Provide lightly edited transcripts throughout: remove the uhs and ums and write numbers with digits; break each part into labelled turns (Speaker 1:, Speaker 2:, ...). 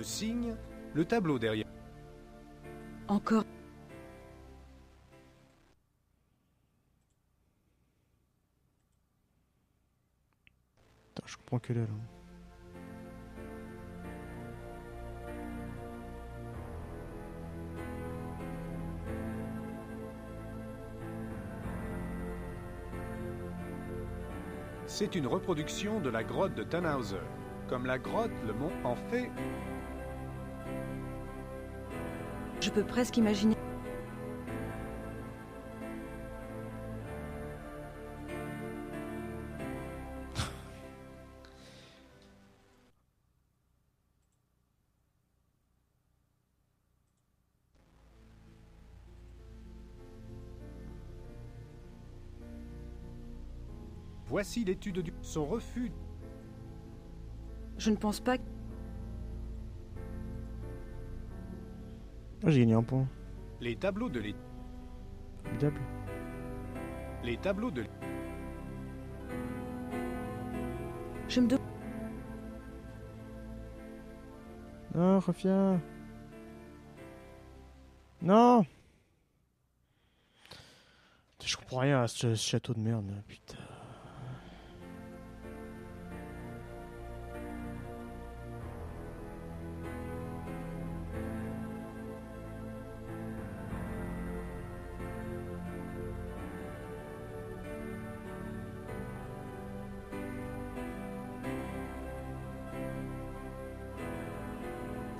Speaker 1: signe, le tableau derrière.
Speaker 2: Encore.
Speaker 3: Putain, je comprends que dalle. Hein.
Speaker 1: C'est une reproduction de la grotte de Tannhauser. Comme la grotte, le mont en fait.
Speaker 2: Je peux presque imaginer.
Speaker 1: Voici l'étude du... Son refus.
Speaker 2: Je ne pense pas.
Speaker 3: Ah, j'ai gagné un point.
Speaker 1: Les tableaux de l'é...
Speaker 3: Formidable.
Speaker 1: Les tableaux de...
Speaker 2: Je me demande.
Speaker 3: Non, reviens. Non. Je comprends rien à ce château de merde, putain.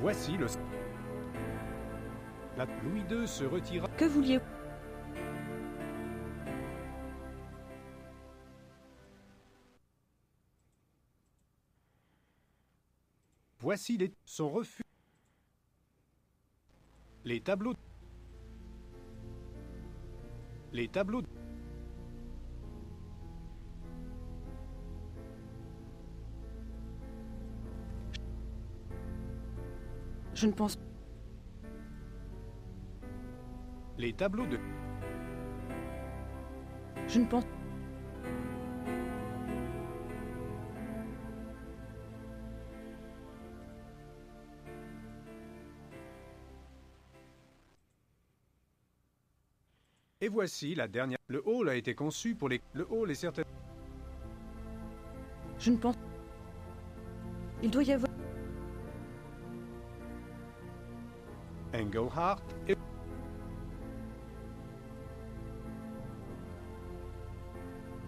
Speaker 1: Voici le... Louis II se retira.
Speaker 2: Que vouliez-vous?
Speaker 1: Voici son refus. Les tableaux. Les tableaux.
Speaker 2: Je ne pense.
Speaker 1: Les tableaux de...
Speaker 2: Je ne pense.
Speaker 1: Et voici la dernière. Le hall a été conçu pour les... Le hall est certain...
Speaker 2: Je ne pense. Il doit y avoir.
Speaker 1: Engelhardt et...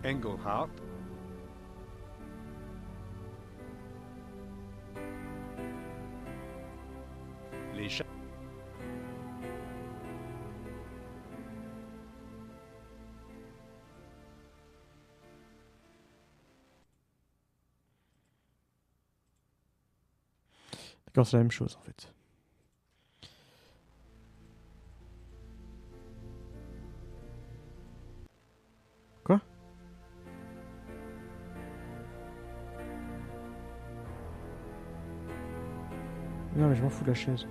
Speaker 1: Engelhardt. Les chats.
Speaker 3: D'accord, c'est la même chose en fait. Quoi? Non mais je m'en fous de la chaise.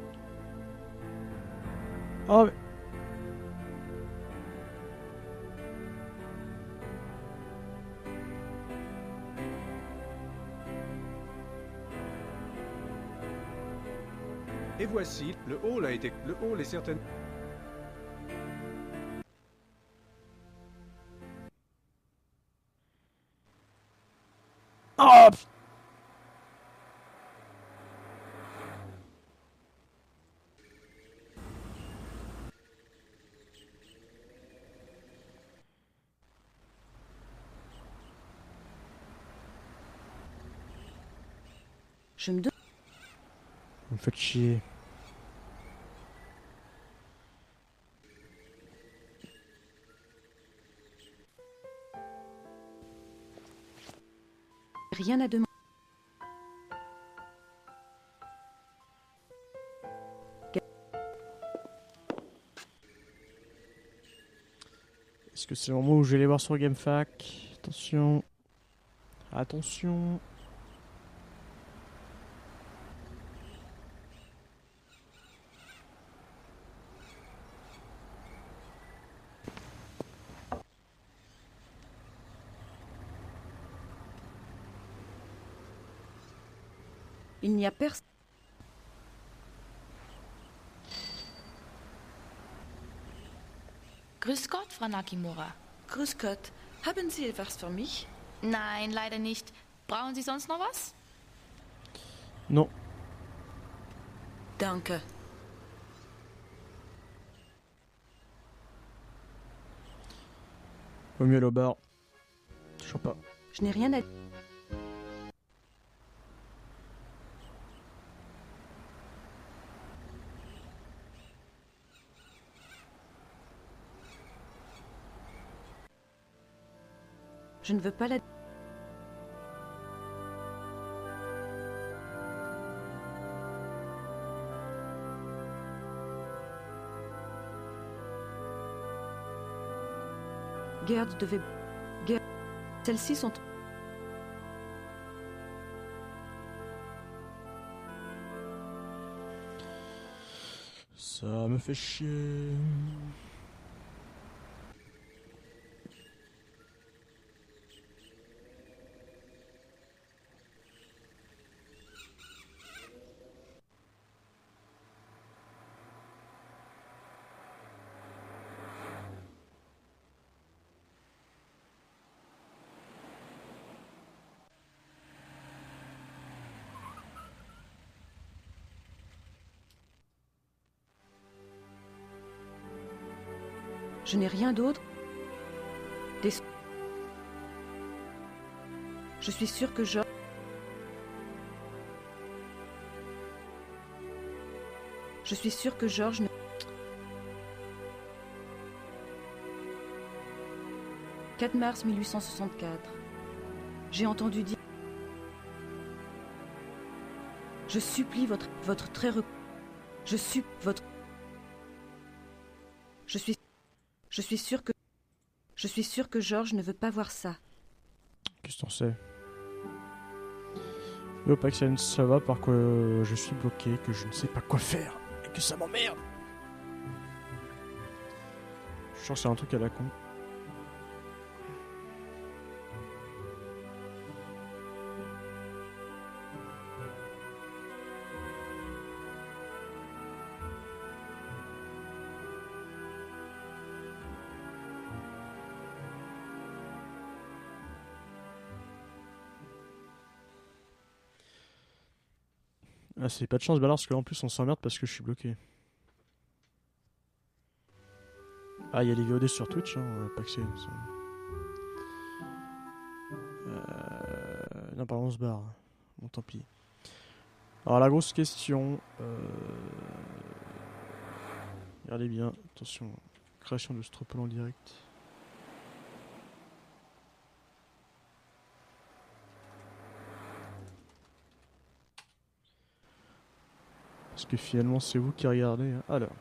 Speaker 3: Oh mais...
Speaker 1: Et voici, le hall a été... Le hall est certain...
Speaker 3: Oh putain.
Speaker 2: Je me demande.
Speaker 3: Vous me faites chier.
Speaker 2: Rien à demander.
Speaker 3: Est-ce que c'est le moment où je vais aller voir sur GameFAQ? Attention. Attention.
Speaker 2: Il n'y a personne.
Speaker 4: Grüß Gott, Frau Nakimura.
Speaker 2: Grüß Gott. Haben Sie etwas für mich?
Speaker 4: Nein, leider nicht. Brauchen Sie sonst noch was?
Speaker 3: Non.
Speaker 2: Danke.
Speaker 3: Vaut mieux aller au bar. Je sais pas.
Speaker 2: Je n'ai rien à... Je ne veux pas la... Gerd devait... Gerd... Celles-ci sont...
Speaker 3: Ça me fait chier.
Speaker 2: Je n'ai rien d'autre. Des... Je suis sûr que je... Je suis sûr que Georges ne... 4 mars 1864. J'ai entendu dire... Je supplie votre très... Je suis votre... Je suis sûr que Georges ne veut pas voir ça.
Speaker 3: Qu'est-ce que t'en sais? Yo, Paxen, ça va par quoi je suis bloqué, que je ne sais pas quoi faire, et que ça m'emmerde. Je sens que c'est un truc à la con. Ah, c'est pas de chance, Ballard, parce que là en plus on s'emmerde parce que je suis bloqué. Ah, il y a les VOD sur Twitch, hein, Paxen. Non, pardon, on se barre. Bon, tant pis. Alors, la grosse question. Regardez bien, attention, création de Stropole en direct. Parce que finalement, c'est vous qui regardez. Hein. Alors.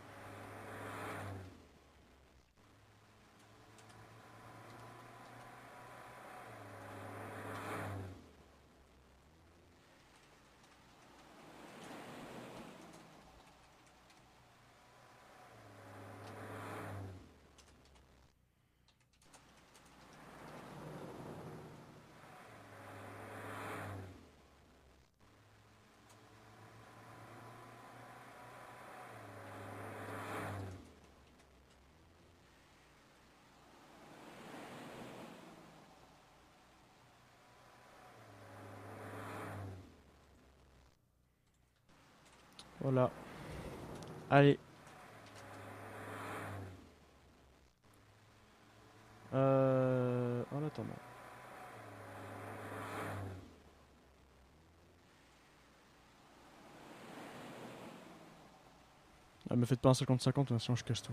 Speaker 3: Voilà. Allez. En attendant. Ah, me faites pas un 50-50, sinon je casse tout.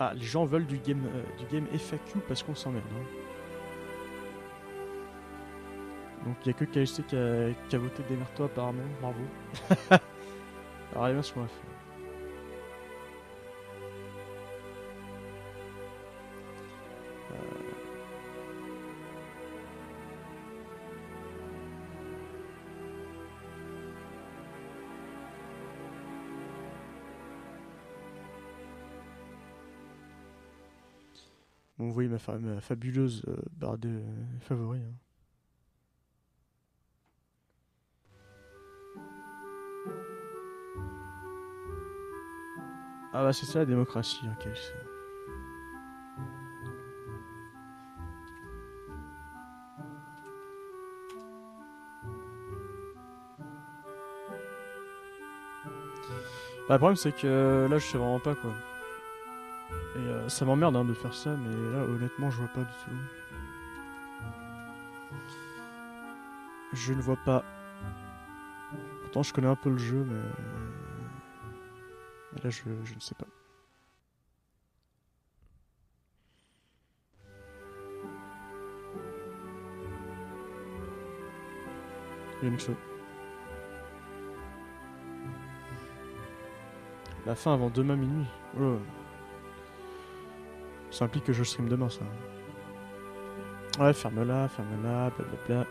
Speaker 3: Ah, les gens veulent du game FAQ parce qu'on s'emmerde. Hein. Donc il n'y a que KLC qui a voté démerde-toi apparemment, bravo. Alors allez bien ce qu'on va faire. Bon, vous voyez ma fabuleuse barre de favoris. Hein. Ah bah c'est ça la démocratie, ok. Bah, le problème c'est que là je sais vraiment pas quoi. Et ça m'emmerde hein, de faire ça, mais là honnêtement je vois pas du tout. Je ne vois pas. Pourtant je connais un peu le jeu, mais là je ne sais pas. Mixo. La fin avant demain minuit. Oh. Ça implique que je stream demain, ça. Ouais, ferme-la, blablabla.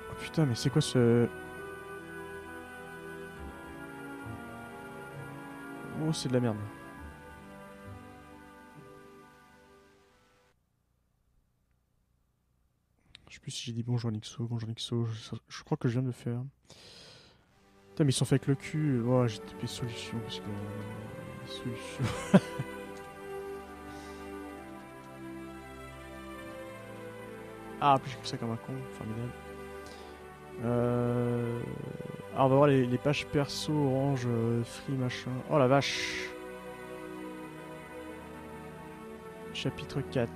Speaker 3: Oh putain, mais c'est quoi ce... Oh, c'est de la merde. Je sais plus si j'ai dit bonjour Nixo, je crois que je viens de le faire. Putain, mais ils sont faits avec le cul. Oh, j'ai tapé solution parce que. Solution. Ah, plus j'ai fait ça comme un con, formidable. Alors, on va voir les pages perso, orange, free, machin. Oh la vache! Chapitre 4.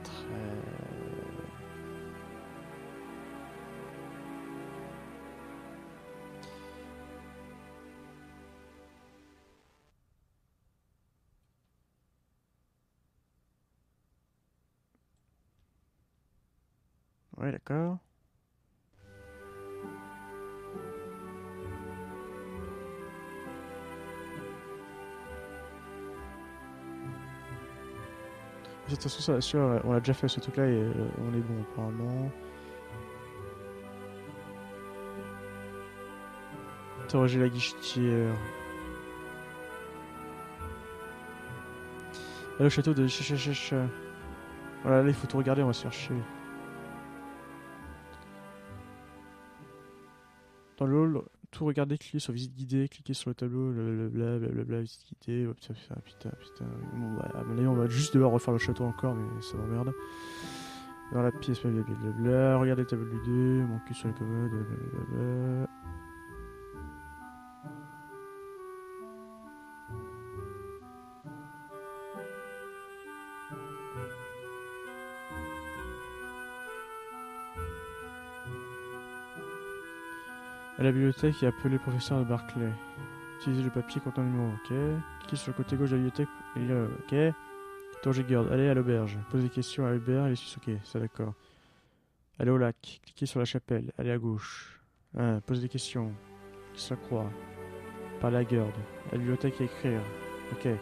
Speaker 3: Ouais, d'accord. De toute façon, ça assure, on a déjà fait ce truc-là et on est bon, apparemment. Interroger la guichetière. Allez au château de Chachachacha. Voilà, là il faut tout regarder, on va se faire chier. Dans le hall, tout regarder, cliquer sur visite guidée, cliquer sur le tableau, blablabla, visite guidée. Oh, putain. Bon, bah, à mon avis, on va juste devoir refaire le château encore, mais ça m'emmerde. Dans la pièce, blablabla. Regardez le tableau du 2, mon cul sur la commode, blablabla. À la bibliothèque et appeler le professeur de Barclay. Utilisez le papier contenant le numéro, ok. Cliquez sur le côté gauche de la bibliothèque, et là, ok. Interrogez garde, allez à l'auberge. Posez des questions à Hubert, il est sus, ok, ça d'accord. Allez au lac, cliquez sur la chapelle, allez à gauche. Posez des questions. Qui se la croit. Parlez à garde. À la bibliothèque et écrire. Ok. Retournez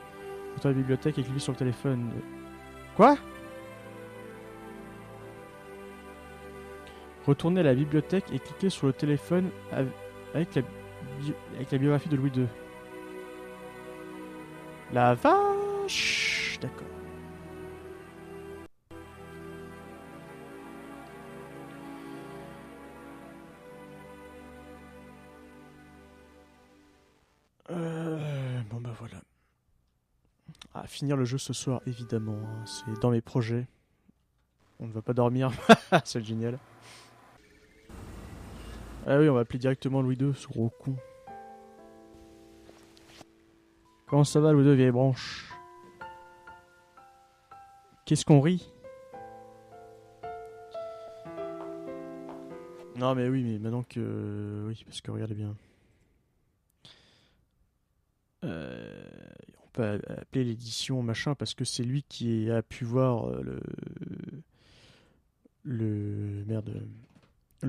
Speaker 3: à la bibliothèque et cliquez sur le téléphone. Quoi? Retournez à la bibliothèque et cliquez sur le téléphone avec la biographie de Louis II. La vache! D'accord. Bon bah voilà. À finir le jeu ce soir, évidemment. Hein. C'est dans mes projets. On ne va pas dormir. C'est génial. Ah oui, on va appeler directement Louis II, ce gros con. Comment ça va, Louis II, vieille branche? Qu'est-ce qu'on rit? Non mais oui, mais maintenant que... oui, parce que regardez bien. On peut appeler l'édition machin parce que c'est lui qui a pu voir le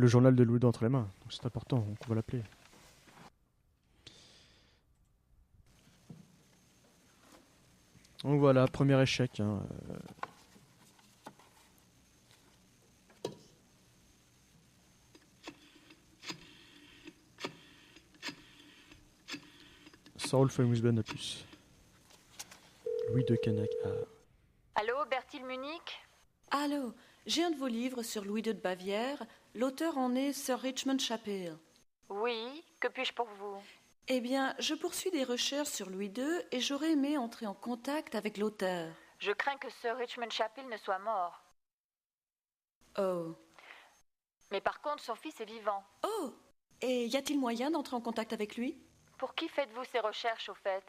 Speaker 3: journal de Louis II entre les mains. Donc c'est important, donc on va l'appeler. Donc voilà, premier échec. Hein. Saul Famous Band à plus. Louis de Canac. Ah.
Speaker 5: Allô, Bertil Munich?
Speaker 2: Allô, j'ai un de vos livres sur Louis II de Bavière. L'auteur en est Sir Richmond Chapel.
Speaker 5: Oui, que puis-je pour vous?
Speaker 2: Eh bien, je poursuis des recherches sur Louis II et j'aurais aimé entrer en contact avec l'auteur.
Speaker 5: Je crains que Sir Richmond Chapel ne soit mort.
Speaker 2: Oh.
Speaker 5: Mais par contre, son fils est vivant.
Speaker 2: Oh. Et y a-t-il moyen d'entrer en contact avec lui?
Speaker 5: Pour qui faites-vous ces recherches, au fait?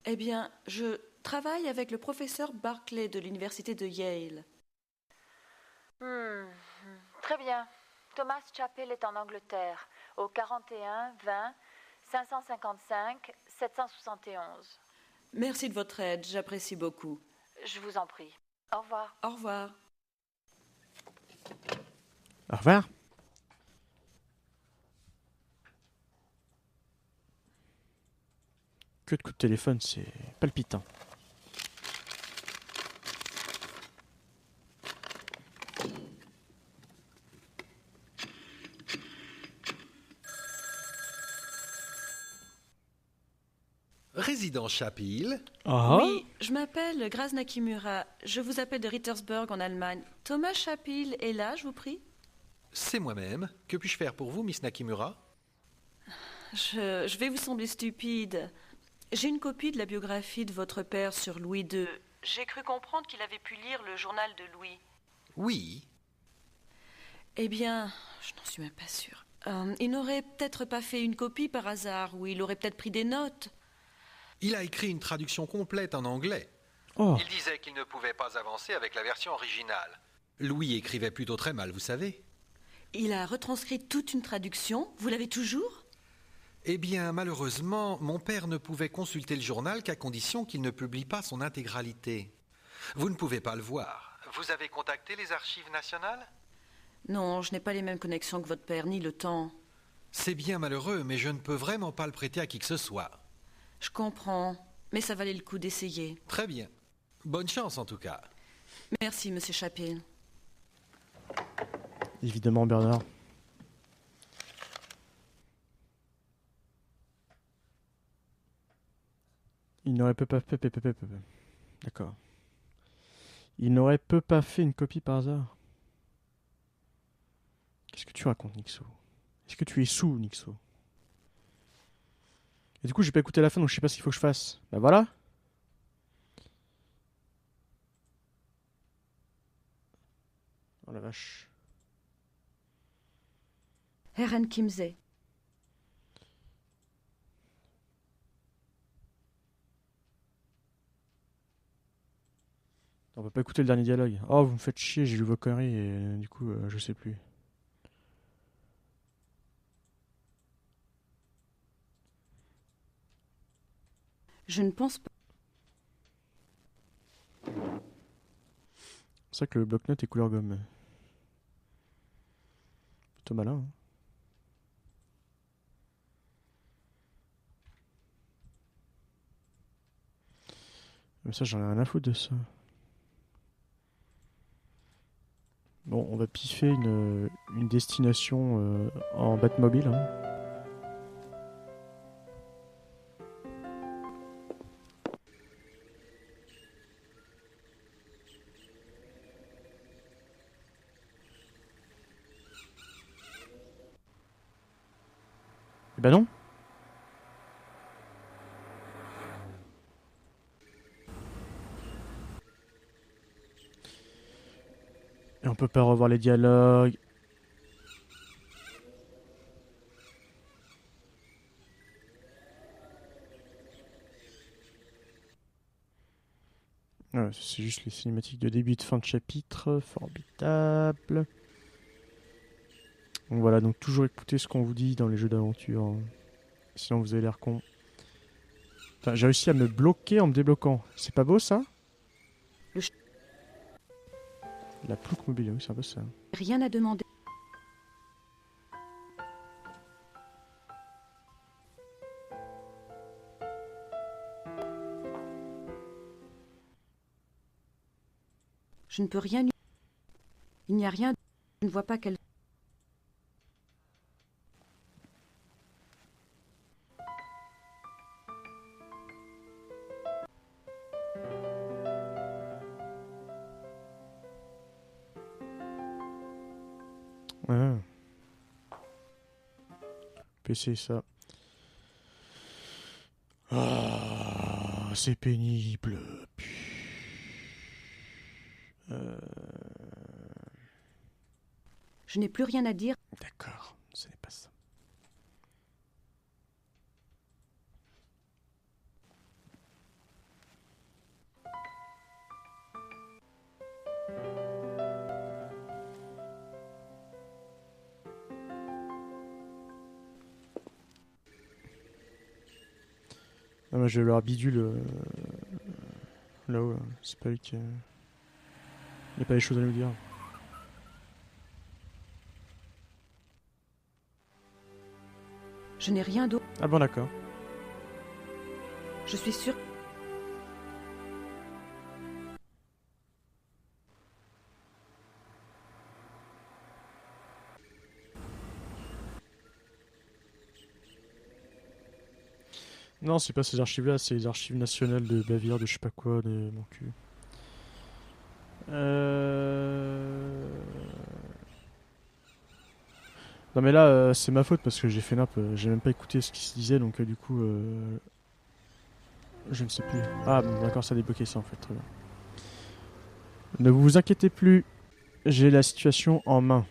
Speaker 2: Eh bien, je travaille avec le professeur Barclay de l'université de Yale.
Speaker 5: Très bien. Thomas Chapel est en Angleterre, au 41 20 555 771.
Speaker 2: Merci de votre aide, j'apprécie beaucoup.
Speaker 5: Je vous en prie. Au revoir.
Speaker 2: Au revoir.
Speaker 3: Au revoir. Que de coups de téléphone, c'est palpitant.
Speaker 6: Résident Chapel.
Speaker 3: Ah.
Speaker 2: Oui, je m'appelle Graz Nakimura. Je vous appelle de Rittersberg en Allemagne. Thomas Chapel est là, je vous prie?
Speaker 6: C'est moi-même. Que puis-je faire pour vous, Miss Nakimura?
Speaker 2: Je vais vous sembler stupide. J'ai une copie de la biographie de votre père sur Louis II. J'ai cru comprendre qu'il avait pu lire le journal de Louis.
Speaker 6: Oui.
Speaker 2: Eh bien, je n'en suis même pas sûre. Il n'aurait peut-être pas fait une copie par hasard, ou il aurait peut-être pris des notes.
Speaker 6: Il a écrit une traduction complète en anglais.
Speaker 3: Oh.
Speaker 6: Il disait qu'il ne pouvait pas avancer avec la version originale. Louis écrivait plutôt très mal, vous savez.
Speaker 2: Il a retranscrit toute une traduction. Vous l'avez toujours?
Speaker 6: Eh bien, malheureusement, mon père ne pouvait consulter le journal qu'à condition qu'il ne publie pas son intégralité. Vous ne pouvez pas le voir. Vous avez contacté les archives nationales?
Speaker 2: Non, je n'ai pas les mêmes connexions que votre père, ni le temps.
Speaker 6: C'est bien malheureux, mais je ne peux vraiment pas le prêter à qui que ce soit.
Speaker 2: Je comprends, mais ça valait le coup d'essayer.
Speaker 6: Très bien. Bonne chance en tout cas.
Speaker 2: Merci, monsieur Chapel.
Speaker 3: Évidemment, Bernard. Il n'aurait peu pas fait... D'accord. Il n'aurait peu pas fait une copie par hasard. Qu'est-ce que tu racontes, Nixo? Est-ce que tu es sous, Nixo? Et du coup, j'ai pas écouté la fin, donc je sais pas ce qu'il faut que je fasse. Bah voilà. Oh la vache.
Speaker 2: Herren Kimsey.
Speaker 3: On peut pas écouter le dernier dialogue. Oh, vous me faites chier, j'ai lu vos conneries et du coup, je sais plus.
Speaker 2: Je ne pense pas.
Speaker 3: C'est vrai que le bloc-notes est couleur gomme. Plutôt malin. Hein. Mais ça, j'en ai rien à foutre de ça. Bon, on va piffer une destination en Batmobile. Hein. Eh ben non. Et on peut pas revoir les dialogues. Ouais, c'est juste les cinématiques de début et de fin de chapitre. Formidable. Donc voilà, donc toujours écouter ce qu'on vous dit dans les jeux d'aventure. Hein. Sinon vous avez l'air con. Enfin, j'ai réussi à me bloquer en me débloquant. C'est pas beau ça? La plouc mobile, oui, c'est un peu ça.
Speaker 2: Rien à demander. Je ne peux rien. Il n'y a rien. Je ne vois pas quelle.
Speaker 3: Ah. PC, ça. Ah, c'est pénible.
Speaker 2: Je n'ai plus rien à dire.
Speaker 3: D'accord, ce n'est pas ça. Ah, moi, je vais leur bidule là-haut. Là. C'est pas lui qui. Il n'y a pas les choses à nous dire.
Speaker 2: Je n'ai rien d'autre.
Speaker 3: Ah bon, d'accord.
Speaker 2: Je suis sûre.
Speaker 3: Non, c'est pas ces archives-là, c'est les archives nationales de Bavière, de je sais pas quoi, de mon cul. Non mais là, c'est ma faute parce que j'ai fait nappe, j'ai même pas écouté ce qui se disait, donc du coup, je ne sais plus. Ah bon, d'accord, ça a débloqué ça en fait, très bien. Ne vous inquiétez plus, j'ai la situation en main.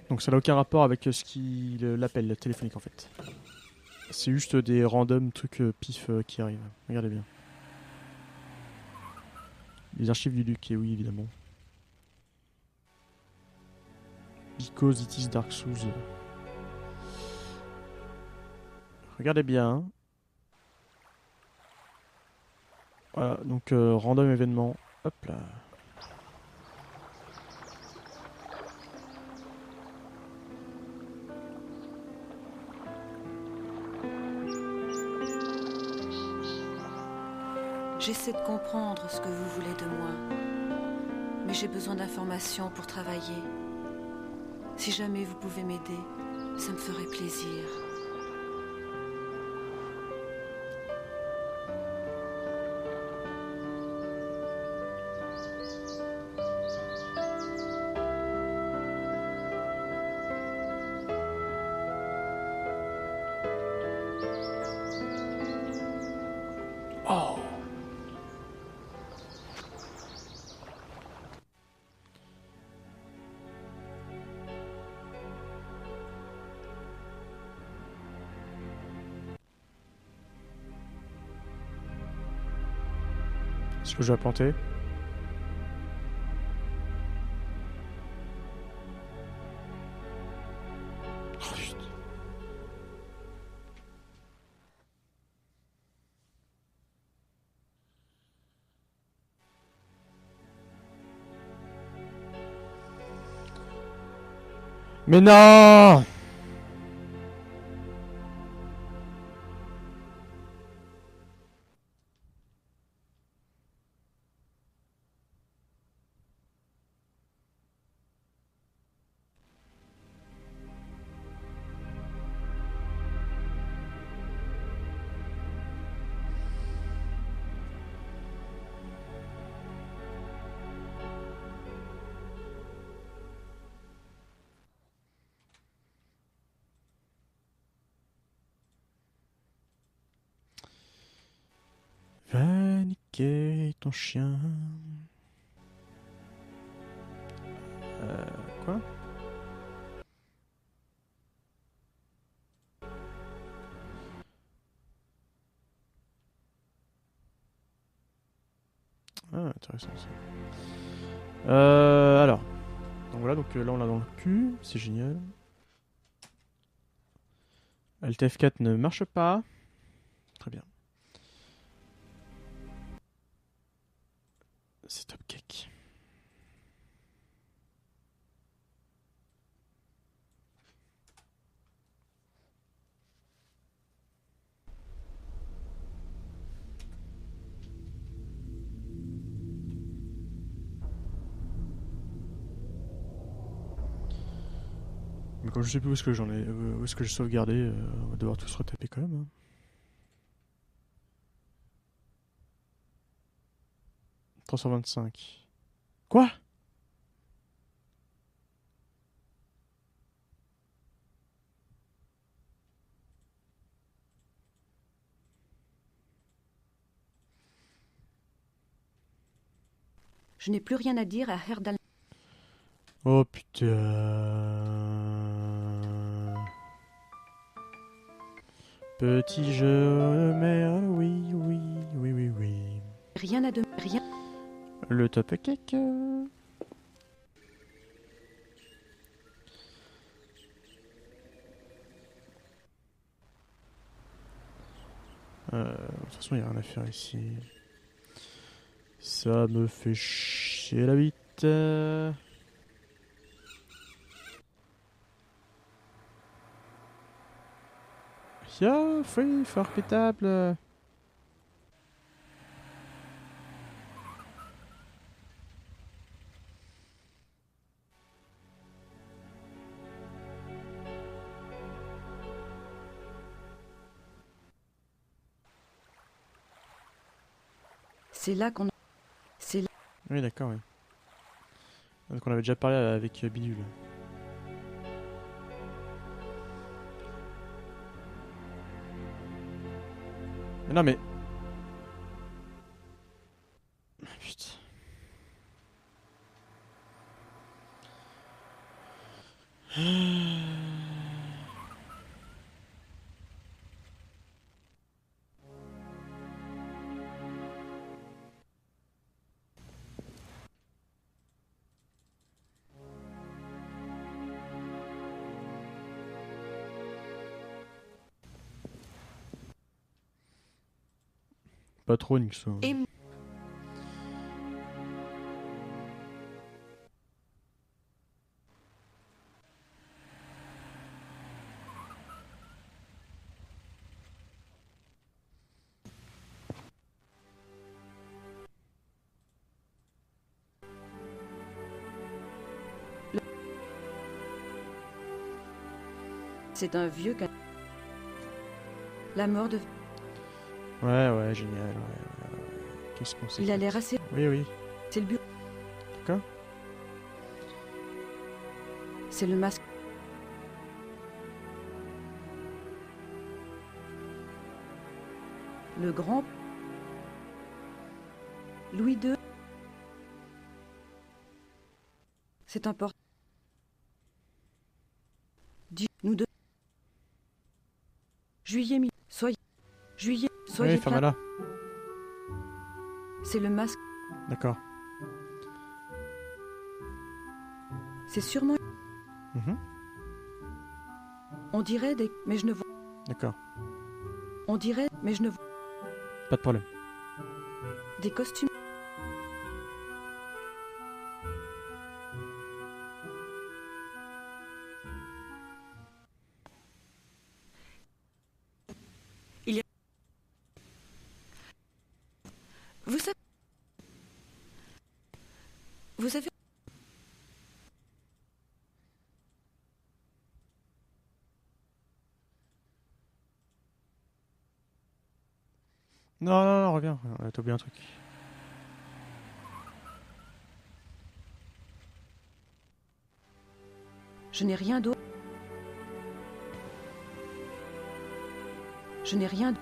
Speaker 3: Donc ça n'a aucun rapport avec ce qui l'appel téléphonique en fait. C'est juste des random trucs pif qui arrivent. Regardez bien. Les archives du Duc, et oui évidemment. Because it is Dark Souls. Regardez bien. Voilà, donc random événement. Hop là.
Speaker 2: J'essaie de comprendre ce que vous voulez de moi. Mais j'ai besoin d'informations pour travailler. Si jamais vous pouvez m'aider, ça me ferait plaisir.
Speaker 3: Oh. Est-ce que je vais planter? Oh, putain. Mais non! Va niquer ton chien. Quoi? Ah, intéressant ça. Alors. Donc voilà, donc là on l'a dans le cul, c'est génial. Alt F4 ne marche pas. Très bien. C'est top cake. Mais quand je sais plus où est-ce que j'en ai, où est-ce que j'ai sauvegardé, on va devoir tous retaper quand même. Hein. « 325. Quoi?
Speaker 2: Je n'ai plus rien à dire à Herdal.
Speaker 3: Oh putain. Petit jeu de merde, oui, oui, oui, oui, oui.
Speaker 2: Rien à de... Rien.
Speaker 3: Le top cake. De toute façon, il n'y a rien à faire ici. Ça me fait chier la bite. Ya, free, formidable.
Speaker 2: C'est là qu'on... C'est là...
Speaker 3: Oui, d'accord, oui. Donc on avait déjà parlé avec Bidule. Mais non mais... Putain. Pas trop, Nixon.
Speaker 2: Et... C'est un vieux... La mort de...
Speaker 3: Ouais, génial. Ouais. Qu'est-ce qu'on sait?
Speaker 2: Il a l'air assez...
Speaker 3: Oui.
Speaker 2: C'est le bureau.
Speaker 3: D'accord.
Speaker 2: C'est le masque. Le grand... Louis II. C'est important. Nous deux. Juillet mi... Soyez... Juillet... Soyez
Speaker 3: Oui, ferme-la.
Speaker 2: C'est le masque.
Speaker 3: D'accord.
Speaker 2: C'est sûrement...
Speaker 3: Mhm.
Speaker 2: On dirait des... Mais je ne vois...
Speaker 3: D'accord.
Speaker 2: On dirait... Mais je ne vois...
Speaker 3: Pas de problème.
Speaker 2: Des costumes. Il y a... Vous savez...
Speaker 3: Non, reviens. T'as oublié un truc.
Speaker 2: Je n'ai rien d'autre. Je n'ai rien...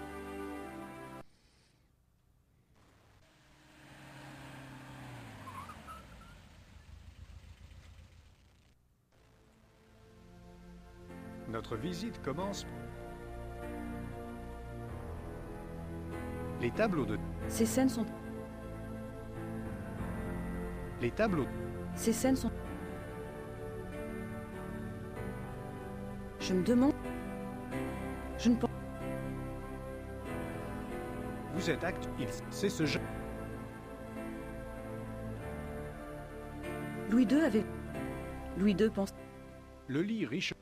Speaker 1: Notre visite commence. Les tableaux de...
Speaker 2: Ces scènes sont...
Speaker 1: Les tableaux...
Speaker 2: Ces scènes sont... Je me demande... Je ne pense...
Speaker 1: Vous êtes acte... C'est ce jeu...
Speaker 2: Louis II avait... Louis II pense...
Speaker 1: Le lit riche...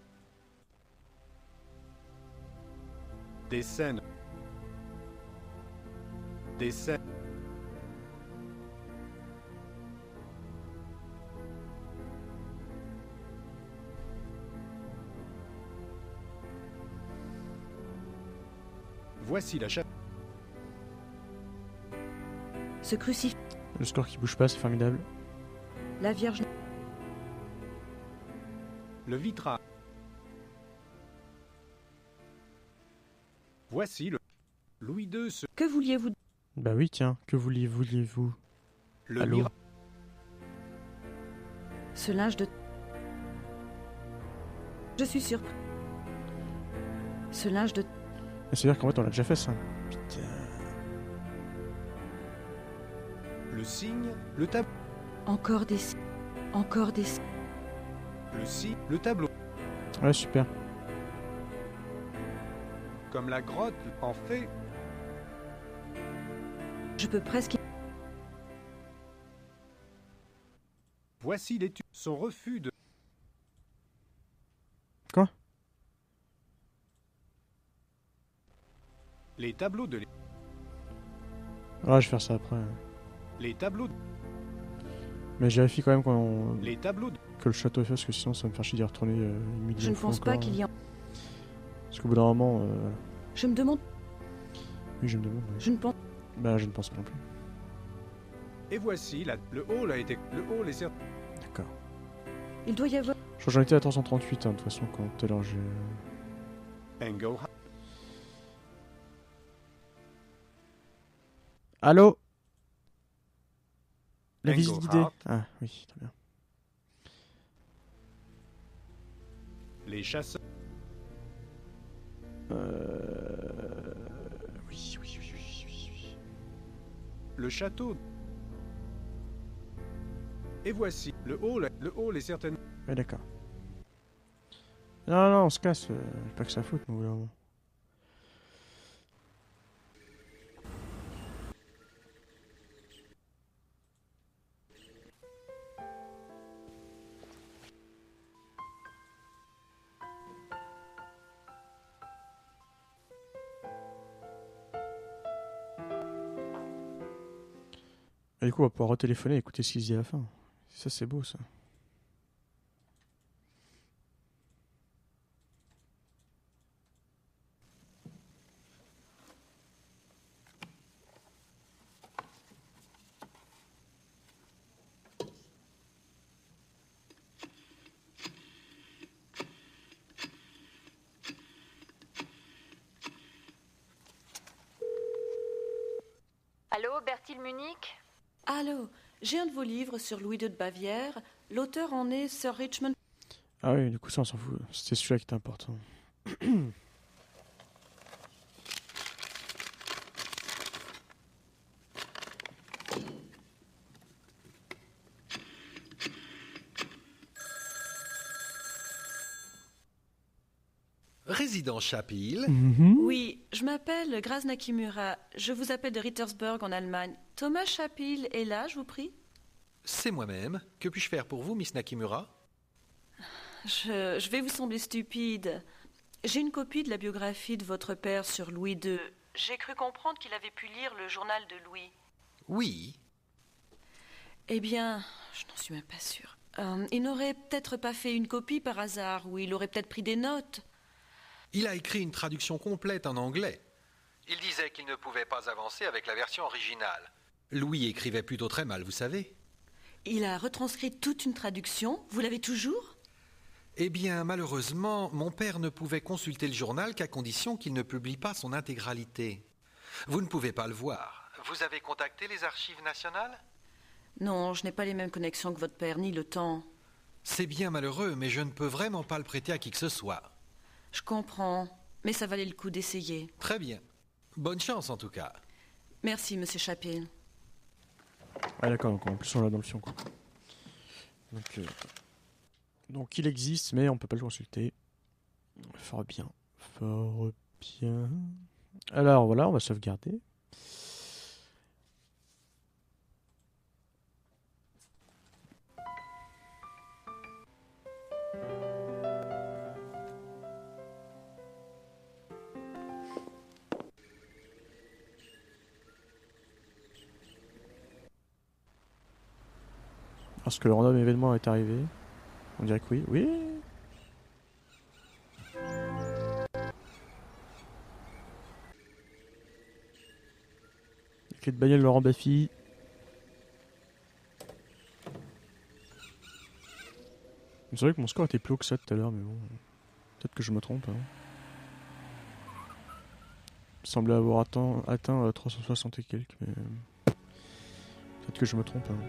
Speaker 1: Des scènes... Des scènes... Voici la chape...
Speaker 2: Ce crucifix...
Speaker 3: Le score qui bouge pas, c'est formidable.
Speaker 2: La Vierge...
Speaker 1: Le vitrail... Voici le... Louis II se...
Speaker 2: Que vouliez-vous...
Speaker 3: Bah oui, tiens, que vouliez-vous?
Speaker 1: Le
Speaker 3: Allô?
Speaker 1: miracle...
Speaker 2: Ce linge de... Je suis surpris. Ce linge de...
Speaker 3: C'est-à-dire qu'en fait, on l'a déjà fait, ça. Putain.
Speaker 1: Le signe, le tableau.
Speaker 2: Encore des... Encore des...
Speaker 1: Le signe, le tableau.
Speaker 3: Ouais, super.
Speaker 1: Comme la grotte en fait.
Speaker 2: Je peux presque...
Speaker 1: Voici l'étude. Son refus de...
Speaker 3: Quoi?
Speaker 1: Les tableaux de...
Speaker 3: Ah, je vais faire ça après.
Speaker 1: Les tableaux...
Speaker 3: Mais je vérifie quand même quand
Speaker 1: Les tableaux...
Speaker 3: que le château est fait, parce que sinon ça va me faire chier d'y retourner une million
Speaker 2: Je ne
Speaker 3: de fois
Speaker 2: pense pas
Speaker 3: encore.
Speaker 2: qu'il y en...
Speaker 3: Parce qu'au bout d'un moment...
Speaker 2: Je me demande...
Speaker 3: Oui, je me demande.
Speaker 2: Je ne pense...
Speaker 3: Bah, je ne pense pas non plus.
Speaker 1: Et voici, le hall a été... Le hall est certes...
Speaker 3: D'accord.
Speaker 2: Il doit y avoir...
Speaker 3: Je crois que j'en étais à 338, hein, de toute façon, quand tout à l'heure j'ai...
Speaker 1: Engo...
Speaker 3: Allô? La
Speaker 1: Engelhardt.
Speaker 3: visite guidée. Ah, oui, très bien.
Speaker 1: Les chasseurs...
Speaker 3: Oui.
Speaker 1: Le château... Et voici, le hall est certainement...
Speaker 3: Ouais, d'accord. Non, on se casse. Pas que ça foute, nous, vraiment. Et du coup, on va pouvoir retéléphoner et écouter ce qu'il se dit à la fin. Ça, c'est beau, ça.
Speaker 5: Allô, Bertil Munich?
Speaker 2: Allô, j'ai un de vos livres sur Louis II de Bavière. L'auteur en est Sir Richmond...
Speaker 3: Ah oui, du coup, ça, on s'en fout. C'était celui-là qui était important.
Speaker 6: Résident Chapil.
Speaker 2: Oui, je m'appelle Graz Nakimura. Je vous appelle de Rittersburg en Allemagne. Thomas Chapil est là, je vous prie?
Speaker 6: C'est moi-même. Que puis-je faire pour vous, Miss Nakimura?
Speaker 2: Je vais vous sembler stupide. J'ai une copie de la biographie de votre père sur Louis II. J'ai cru comprendre qu'il avait pu lire le journal de Louis.
Speaker 6: Oui.
Speaker 2: Eh bien, je n'en suis même pas sûre. Il n'aurait peut-être pas fait une copie par hasard, ou il aurait peut-être pris des notes.
Speaker 6: Il a écrit une traduction complète en anglais. Il disait qu'il ne pouvait pas avancer avec la version originale. Louis écrivait plutôt très mal, vous savez.
Speaker 2: Il a retranscrit toute une traduction. Vous l'avez toujours?
Speaker 6: Eh bien, malheureusement, mon père ne pouvait consulter le journal qu'à condition qu'il ne publie pas son intégralité. Vous ne pouvez pas le voir. Vous avez contacté les archives nationales?
Speaker 2: Non, je n'ai pas les mêmes connexions que votre père, ni le temps.
Speaker 6: C'est bien malheureux, mais je ne peux vraiment pas le prêter à qui que ce soit.
Speaker 2: Je comprends, mais ça valait le coup d'essayer.
Speaker 6: Très bien. Bonne chance, en tout cas.
Speaker 2: Merci, monsieur Chapil.
Speaker 3: Ah d'accord, donc en plus on l'a dans le fion, quoi. Donc il existe, mais on peut pas le consulter. Fort bien. Alors voilà, on va sauvegarder. Est-ce que le random événement est arrivé? On dirait que oui. Oui. Les clés de bagnole Laurent Baffy. C'est vrai que mon score était plus haut que ça tout à l'heure, mais bon. Peut-être que je me trompe. Hein. Il semblait avoir atteint 360 et quelques, mais... Peut-être que je me trompe. Hein.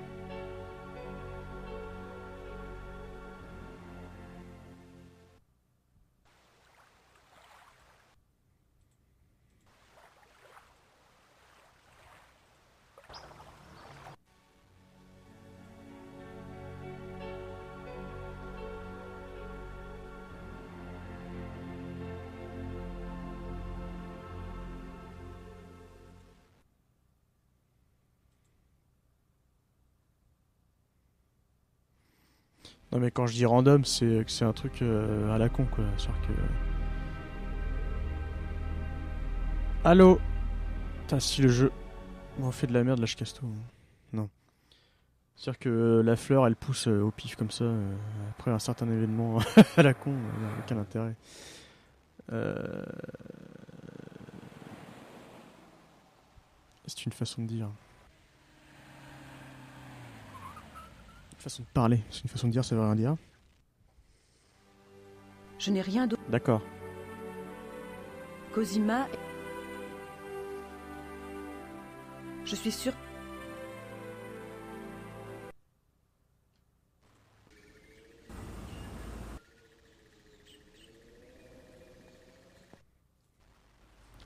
Speaker 3: Non mais quand je dis random, c'est que c'est un truc à la con quoi. C'est-à-dire que... Allô. Putain, si le jeu on fait de la merde, là je casse tout. Non. C'est-à-dire que la fleur elle pousse au pif comme ça, après un certain événement à la con, il n'y a aucun intérêt. C'est une façon de dire. Une façon de parler. C'est une façon de dire, ça veut rien dire.
Speaker 2: Je n'ai rien d'autre.
Speaker 3: D'accord.
Speaker 2: Cosima... Je suis sûre...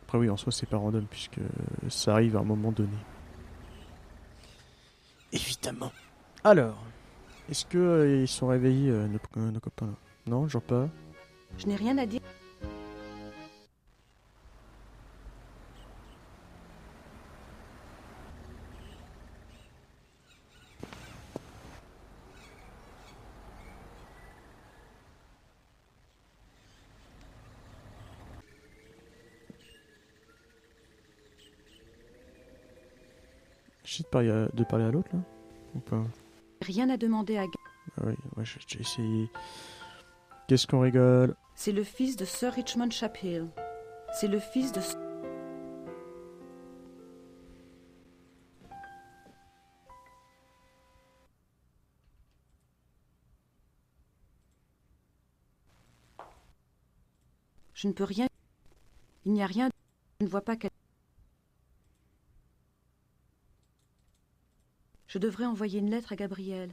Speaker 3: Après oui, en soi c'est pas random puisque ça arrive à un moment donné. Évidemment. Alors, est-ce que ils sont réveillés nos copains là? Non, genre pas.
Speaker 2: Je n'ai rien à dire.
Speaker 3: J'essaie de parler à l'autre là? Ou pas?
Speaker 2: Rien à demander à...
Speaker 3: Ah oui, ouais, j'ai essayé. Qu'est-ce qu'on rigole?
Speaker 2: C'est le fils de Sir Richmond Chaphill. C'est le fils de... Je ne peux rien... Il n'y a rien... Je ne vois pas quel... Je devrais envoyer une lettre à Gabriel.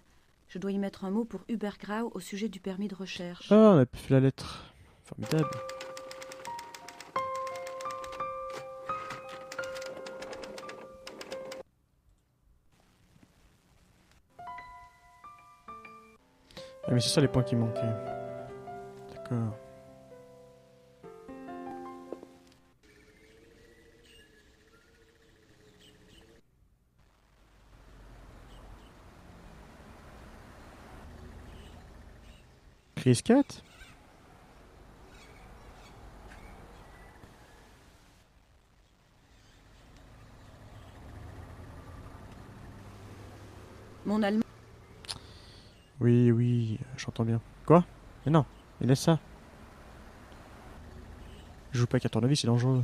Speaker 2: Je dois y mettre un mot pour Hubert Grau au sujet du permis de recherche.
Speaker 3: Ah, on a fait la lettre. Formidable. Ah, mais c'est ça les points qui manquaient. D'accord. Chris 4 ?
Speaker 2: Mon allemand...
Speaker 3: Oui, oui, j'entends bien. Quoi? Mais non, mais laisse ça. Je joue pas qu'à tournevis, c'est dangereux.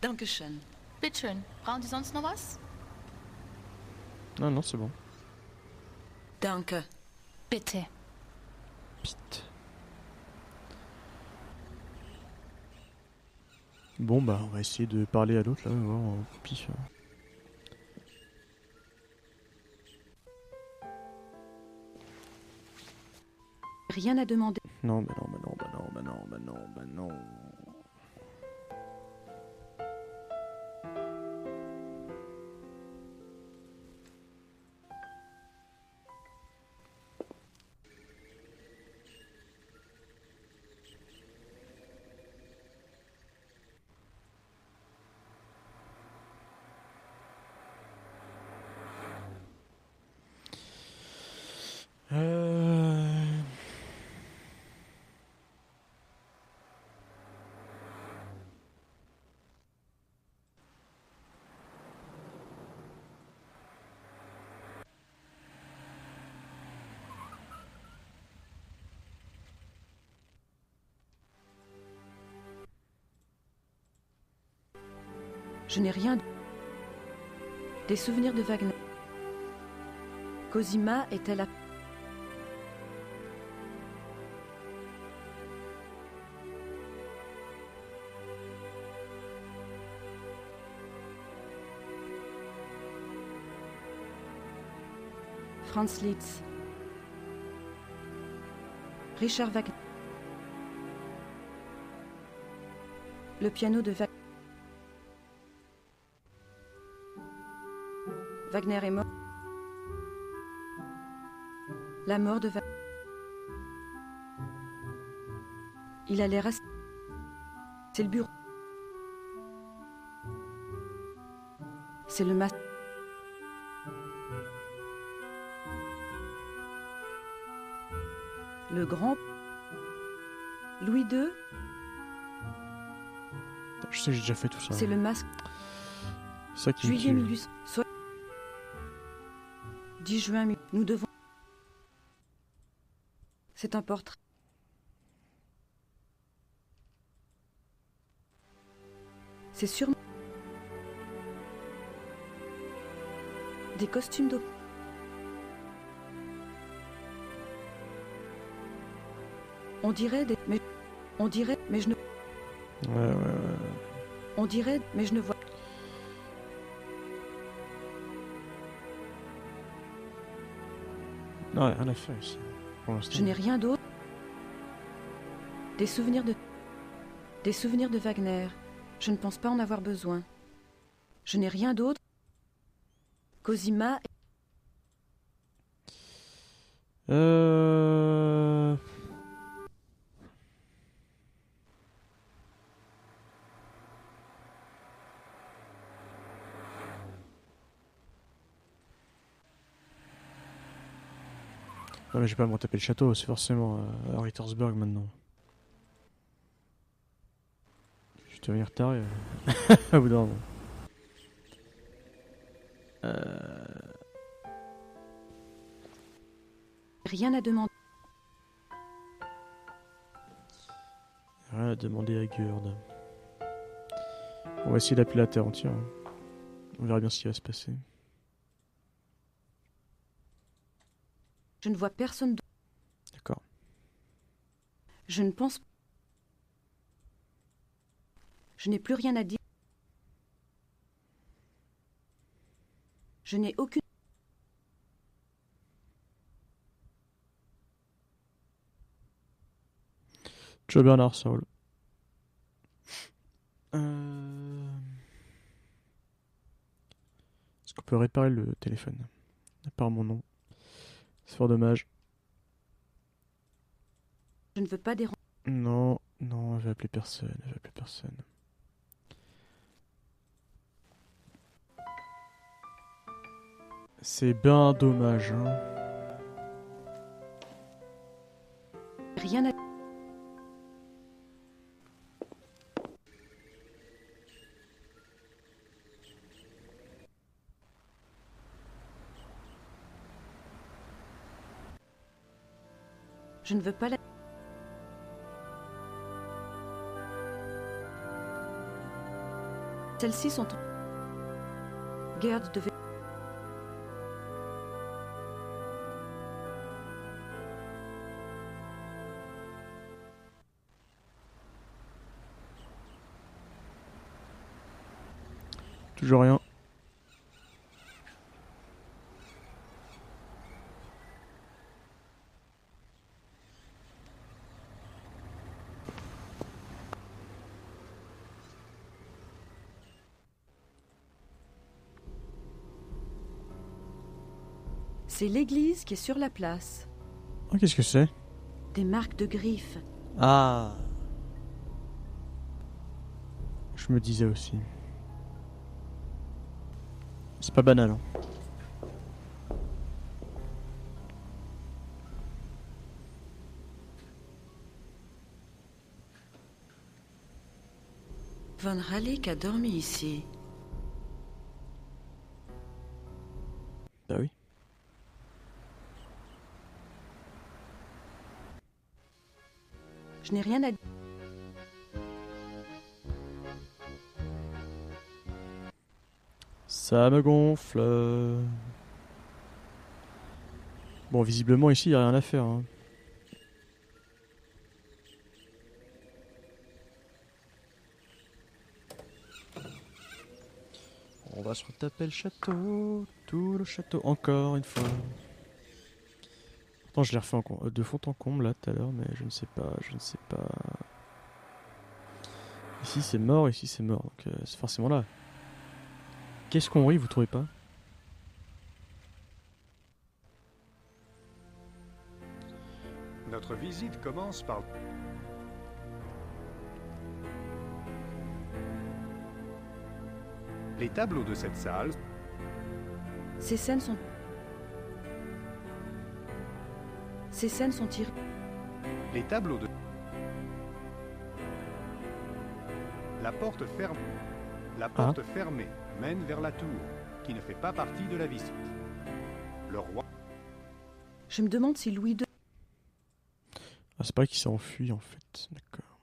Speaker 2: Dankeschön.
Speaker 4: Bitteschön. Brauchen Sie sonst noch was?
Speaker 3: Non, non, c'est bon.
Speaker 2: Danke.
Speaker 4: Bitte.
Speaker 3: Pite. Bon, bah, on va essayer de parler à l'autre, là, on va voir, en pif.
Speaker 2: Rien à demander.
Speaker 3: Non, bah non, bah non, bah non, bah non, bah non, bah non.
Speaker 2: Je n'ai rien... Des souvenirs de Wagner. Cosima est-elle à... Franz Liszt. Richard Wagner. Le piano de Wagner. Wagner est mort. La mort de Wagner. Il a l'air assez... C'est le bureau. C'est le masque. grand... Louis II,
Speaker 3: Je sais que j'ai déjà fait tout ça.
Speaker 2: c'est le masque.
Speaker 3: C'est ça qui me
Speaker 2: Juillet
Speaker 3: tue.
Speaker 2: 1800... 10 juin... Nous devons... C'est un portrait. C'est sûrement... Des costumes d'eau. On dirait des... Mais... On dirait... Mais je ne...
Speaker 3: Ouais.
Speaker 2: On dirait... Mais je ne vois...
Speaker 3: Non, rien à faire ici. Pour l'instant.
Speaker 2: Je n'ai rien d'autre. Des souvenirs de... Des souvenirs de Wagner. Je ne pense pas en avoir besoin. Je n'ai rien d'autre. Cosima...
Speaker 3: Non mais je vais pas me retaper le château, c'est forcément à Rittersburg maintenant. Je vais devenir taré. Au bout d'un moment.
Speaker 2: Rien à demander.
Speaker 3: Rien à demander à Gurd. On va essayer d'appeler la terre entière. On verra bien ce qui va se passer.
Speaker 2: Je ne vois personne d'autre.
Speaker 3: D'accord.
Speaker 2: Je ne pense... Je n'ai plus rien à dire. Je n'ai aucune...
Speaker 3: Ciao Bernard, ça roule. Est-ce qu'on peut réparer le téléphone? Apparemment non. C'est fort dommage.
Speaker 2: Je ne veux pas déranger.
Speaker 3: Non, elle va appeler personne, C'est bien dommage, hein.
Speaker 2: Rien à... Je ne veux pas la... Celles-ci sont... Gerd devait...
Speaker 3: Toujours rien.
Speaker 2: C'est l'église qui est sur la place.
Speaker 3: Oh, qu'est-ce que c'est?
Speaker 2: Des marques de griffes.
Speaker 3: Ah. Je me disais aussi. C'est pas banal, hein.
Speaker 2: Von Raleigh a dormi ici.
Speaker 3: Bah oui.
Speaker 2: Je n'ai rien à dire.
Speaker 3: Ça me gonfle. Bon, visiblement ici, il n'y a rien à faire, hein. On va se retaper le château, tout le château, encore une fois. Pourtant, je l'ai refait de fond en comble là tout à l'heure, mais je ne sais pas. Ici c'est mort, donc c'est forcément là. Qu'est-ce qu'on rit, vous trouvez pas?
Speaker 1: Notre visite commence par... Les tableaux de cette salle...
Speaker 2: Ces scènes sont tirées.
Speaker 1: Les tableaux de... La porte fermée. La porte fermée mène vers la tour, qui ne fait pas partie de la visite. Le roi...
Speaker 2: Je me demande si Louis II...
Speaker 3: Ah, c'est pas qu'il s'est enfui en fait, d'accord.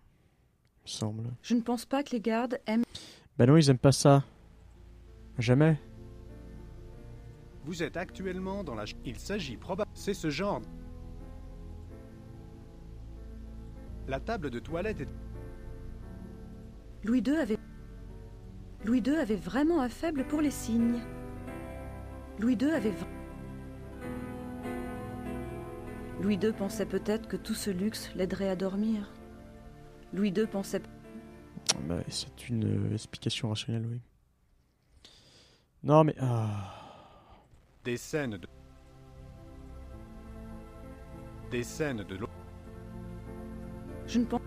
Speaker 3: Il me semble.
Speaker 2: Je ne pense pas que les gardes aiment...
Speaker 3: Bah non, ils aiment pas ça. Jamais.
Speaker 1: Vous êtes actuellement dans la... Il s'agit probablement... C'est ce genre... La table de toilette est...
Speaker 2: Louis II avait vraiment un faible pour les cygnes. Louis II pensait peut-être que tout ce luxe l'aiderait à dormir. Louis II pensait...
Speaker 3: Bah, c'est une explication rationnelle, oui. Non mais...
Speaker 1: Des scènes de l'eau.
Speaker 2: Je ne pense...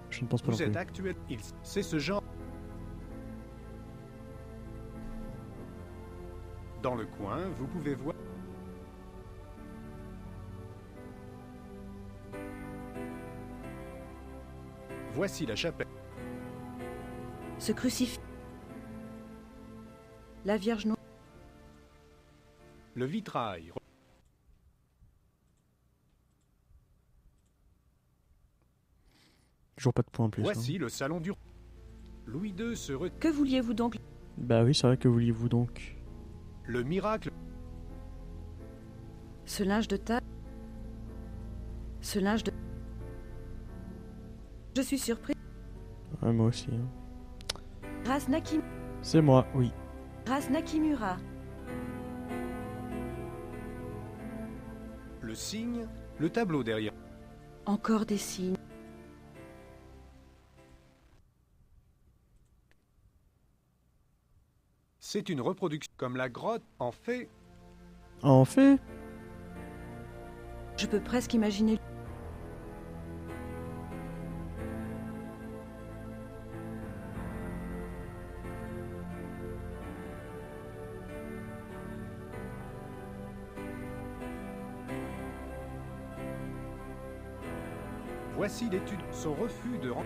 Speaker 3: Je ne pense pas
Speaker 1: Vous
Speaker 3: non
Speaker 1: êtes
Speaker 3: plus.
Speaker 1: actuel... C'est ce genre... Dans le coin, vous pouvez voir... Voici la chapelle.
Speaker 2: Ce crucifix... La Vierge Noire...
Speaker 1: Le vitrail.
Speaker 3: Toujours pas de points en plus.
Speaker 1: Voici le salon du... Louis II se retire.
Speaker 2: Que vouliez-vous donc?
Speaker 3: Bah oui, c'est vrai, que vouliez-vous donc?
Speaker 1: Le miracle.
Speaker 2: Ce linge de table... Ce linge de... Je suis surpris.
Speaker 3: Ouais, moi aussi. Hein. C'est moi, oui.
Speaker 2: Ras Nakimura.
Speaker 1: Le signe. Le tableau derrière.
Speaker 2: Encore des signes.
Speaker 1: C'est une reproduction comme la grotte en fait.
Speaker 3: En fait,
Speaker 2: Je peux presque imaginer...
Speaker 1: Voici l'étude. Son refus de rendre.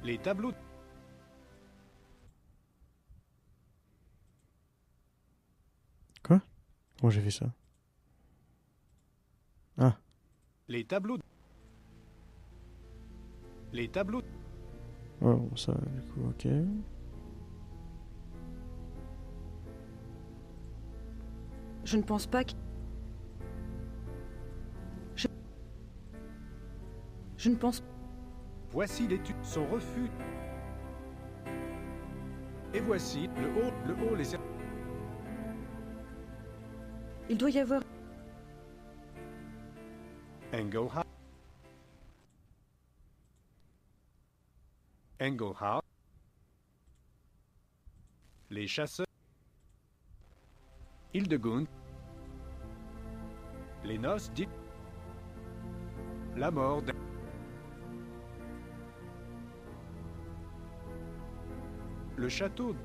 Speaker 1: Les tableaux.
Speaker 3: quoi? Comment j'ai fait ça? Ah,
Speaker 1: Les tableaux. Les tableaux.
Speaker 3: ouais, bon, ça, du coup, ok.
Speaker 2: Je ne pense pas que... Je ne pense...
Speaker 1: Voici l'étude. Son refus. Et voici le hall est...
Speaker 2: Il doit y avoir...
Speaker 1: Engelhardt. Engelhardt. Les chasseurs. Hildegund. Les noces d'I... La mort de... Le château.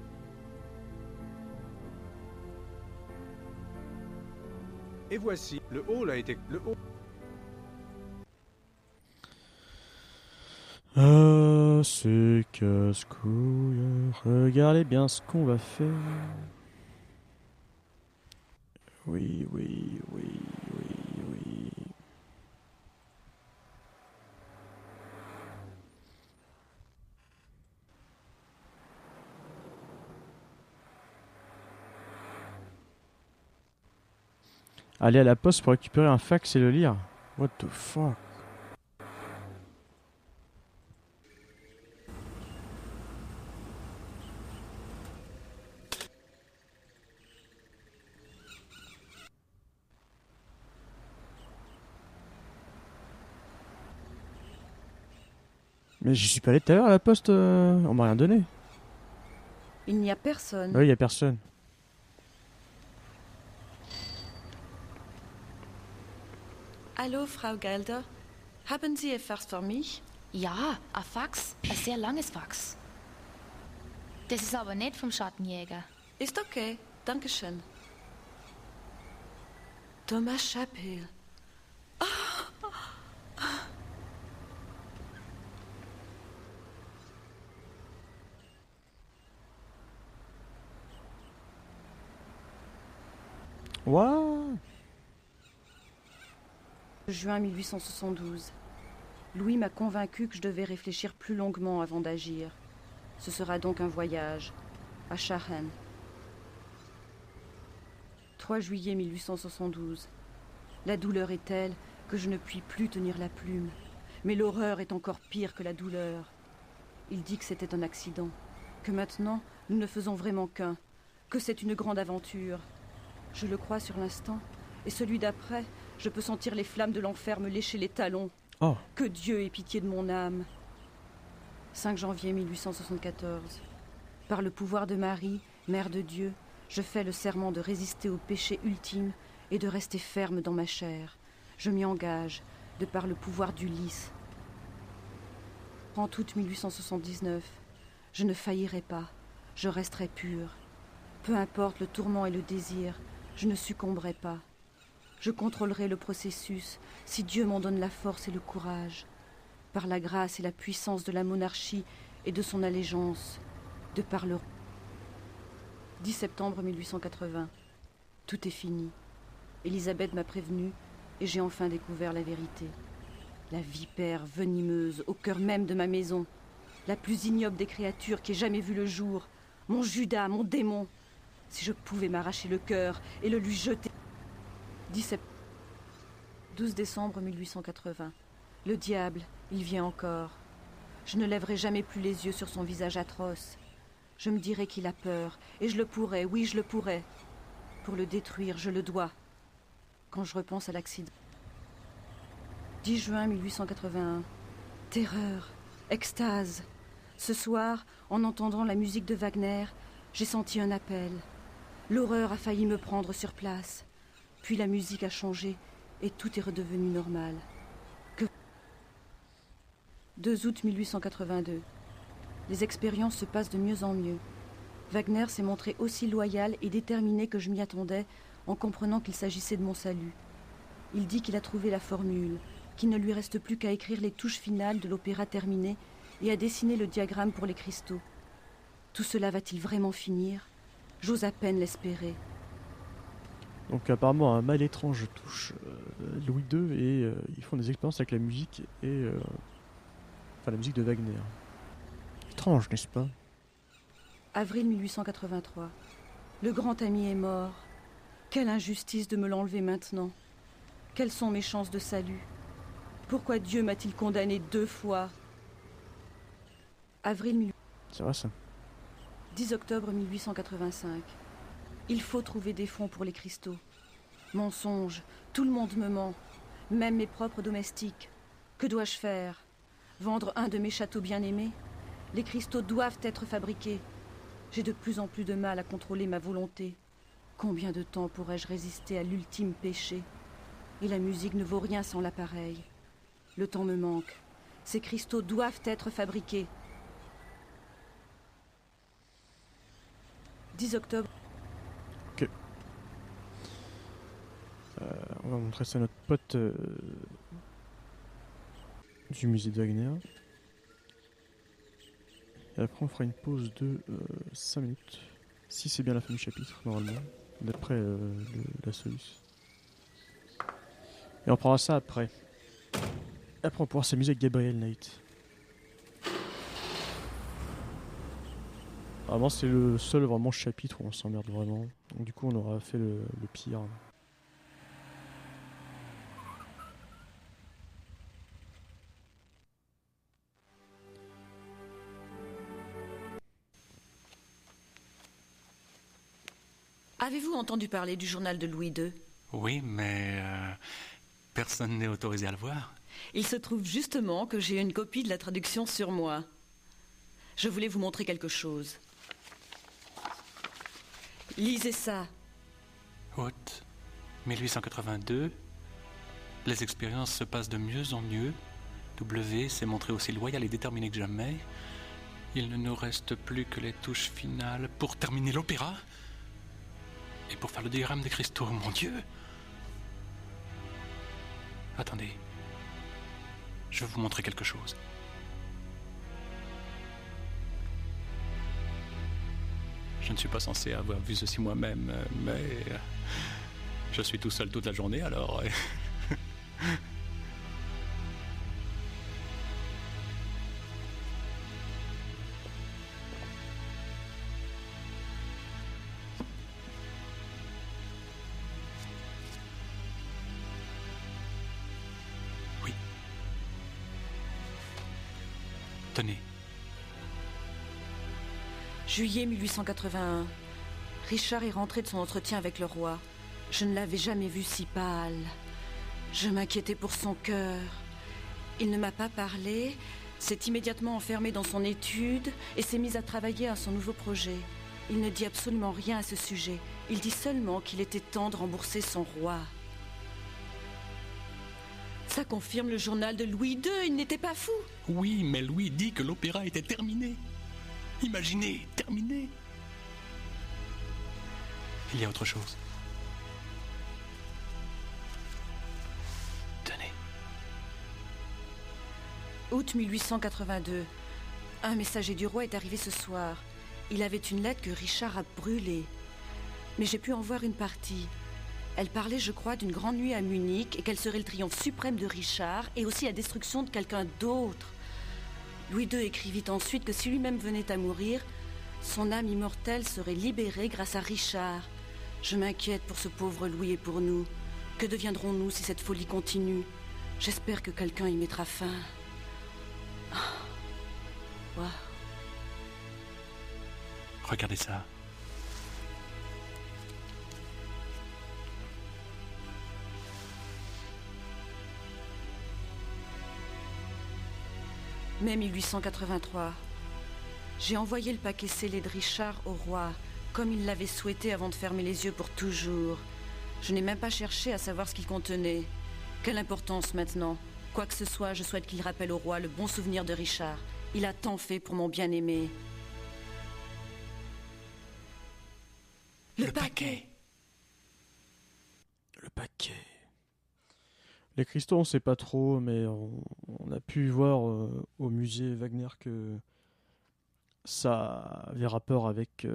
Speaker 1: Et voici, le hall a été... Le hall...
Speaker 3: C'est casse-couille. Regardez bien ce qu'on va faire. Oui, oui, oui, oui, oui. Aller à la poste pour récupérer un fax et le lire. What the fuck? Mais j'y suis pas allé tout à l'heure à la poste, on m'a rien donné.
Speaker 2: Il n'y a personne.
Speaker 3: Bah oui, y a personne.
Speaker 2: Hallo, Frau Gelder. Haben Sie etwas für mich?
Speaker 4: Ja, ein Fax, ein sehr langes Fax. Das ist aber nicht vom Schattenjäger.
Speaker 2: Ist okay. Dankeschön. Thomas Chappell.
Speaker 3: What?
Speaker 7: Juin 1872. Louis m'a convaincu que je devais réfléchir plus longuement avant d'agir. Ce sera donc un voyage à Schachen. 3 juillet 1872. La douleur est telle que je ne puis plus tenir la plume. Mais l'horreur est encore pire que la douleur. Il dit que c'était un accident, que maintenant nous ne faisons vraiment qu'un, que c'est une grande aventure. Je le crois sur l'instant, et celui d'après, je peux sentir les flammes de l'enfer me lécher les talons.
Speaker 3: Oh.
Speaker 7: Que Dieu ait pitié de mon âme. 5 janvier 1874. Par le pouvoir de Marie, Mère de Dieu, je fais le serment de résister au péché ultime et de rester ferme dans ma chair. Je m'y engage, de par le pouvoir du lys. 30 août 1879. Je ne faillirai pas, je resterai pure. Peu importe le tourment et le désir, je ne succomberai pas. Je contrôlerai le processus, si Dieu m'en donne la force et le courage. Par la grâce et la puissance de la monarchie et de son allégeance, de par le... 10 septembre 1880. Tout est fini. Élisabeth m'a prévenue et j'ai enfin découvert la vérité. La vipère venimeuse au cœur même de ma maison. La plus ignoble des créatures qui ait jamais vu le jour. Mon Judas, mon démon. Si je pouvais m'arracher le cœur et le lui jeter. 12 décembre 1880. Le diable, il vient encore. Je ne lèverai jamais plus les yeux sur son visage atroce. Je me dirai qu'il a peur, et je le pourrai, oui, je le pourrai. Pour le détruire, je le dois. Quand je repense à l'accident. 10 juin 1881. Terreur, extase. Ce soir, en entendant la musique de Wagner, j'ai senti un appel. L'horreur a failli me prendre sur place. Puis la musique a changé et tout est redevenu normal. 2 août 1882. Les expériences se passent de mieux en mieux. Wagner s'est montré aussi loyal et déterminé que je m'y attendais en comprenant qu'il s'agissait de mon salut. Il dit qu'il a trouvé la formule, qu'il ne lui reste plus qu'à écrire les touches finales de l'opéra terminé et à dessiner le diagramme pour les cristaux. Tout cela va-t-il vraiment finir ? J'ose à peine l'espérer.
Speaker 3: Donc apparemment un mal étrange touche Louis II et ils font des expériences avec la musique et enfin la musique de Wagner. Étrange, n'est-ce pas ?
Speaker 7: Avril 1883. Le grand ami est mort. Quelle injustice de me l'enlever maintenant. Quelles sont mes chances de salut ? Pourquoi Dieu m'a-t-il condamné 2 fois ? Avril
Speaker 3: C'est vrai ça.
Speaker 7: 10 octobre 1885. Il faut trouver des fonds pour les cristaux. Mensonge, tout le monde me ment, même mes propres domestiques. Que dois-je faire ? Vendre un de mes châteaux bien-aimés ? Les cristaux doivent être fabriqués. J'ai de plus en plus de mal à contrôler ma volonté. Combien de temps pourrais-je résister à l'ultime péché ? Et la musique ne vaut rien sans l'appareil. Le temps me manque. Ces cristaux doivent être fabriqués. 10 octobre.
Speaker 3: Ok. On va montrer ça à notre pote du musée de Wagner. Et après on fera une pause de 5 minutes. Si c'est bien la fin du chapitre, normalement. D'après la solution. Et on prendra ça après. Après on pourra s'amuser avec Gabriel Knight. Vraiment c'est le seul vraiment chapitre où on s'emmerde vraiment. Donc du coup on aura fait le pire.
Speaker 2: Avez-vous entendu parler du journal de Louis II ?
Speaker 8: Oui, mais personne n'est autorisé à le voir.
Speaker 2: Il se trouve justement que j'ai une copie de la traduction sur moi. Je voulais vous montrer quelque chose. Lisez ça.
Speaker 8: Août 1882. Les expériences se passent de mieux en mieux. W s'est montré aussi loyal et déterminé que jamais. Il ne nous reste plus que les touches finales pour terminer l'opéra. technique pour faire le diagramme des cristaux, mon Dieu! Attendez. Je vais vous montrer quelque chose. Je ne suis pas censé avoir vu ceci moi-même, mais je suis tout seul toute la journée, alors... Oui. Tenez.
Speaker 7: Juillet 1881. Richard est rentré de son entretien avec le roi. Je ne l'avais jamais vu si pâle. Je m'inquiétais pour son cœur. Il ne m'a pas parlé, s'est immédiatement enfermé dans son étude et s'est mis à travailler à son nouveau projet. Il ne dit absolument rien à ce sujet. Il dit seulement qu'il était temps de rembourser son roi. Ça confirme le journal de Louis II, il n'était pas fou.
Speaker 8: Oui, mais Louis dit que l'opéra était terminé. Imaginez, terminé. Il y a autre chose. Tenez.
Speaker 7: Août 1882. Un messager du roi est arrivé ce soir. Il avait une lettre que Richard a brûlée. Mais j'ai pu en voir une partie. Elle parlait, je crois, d'une grande nuit à Munich et qu'elle serait le triomphe suprême de Richard et aussi la destruction de quelqu'un d'autre. Louis II écrivit ensuite que si lui-même venait à mourir, son âme immortelle serait libérée grâce à Richard. Je m'inquiète pour ce pauvre Louis et pour nous. Que deviendrons-nous si cette folie continue? J'espère que quelqu'un y mettra fin. Wow.
Speaker 8: Regardez ça.
Speaker 7: Mai 1883. J'ai envoyé le paquet scellé de Richard au roi, comme il l'avait souhaité avant de fermer les yeux pour toujours. Je n'ai même pas cherché à savoir ce qu'il contenait. Quelle importance maintenant? Quoi que ce soit, je souhaite qu'il rappelle au roi le bon souvenir de Richard. Il a tant fait pour mon bien-aimé. Le paquet.
Speaker 3: Le paquet. Les cristaux, on sait pas trop, mais on a pu voir au musée Wagner que ça avait rapport avec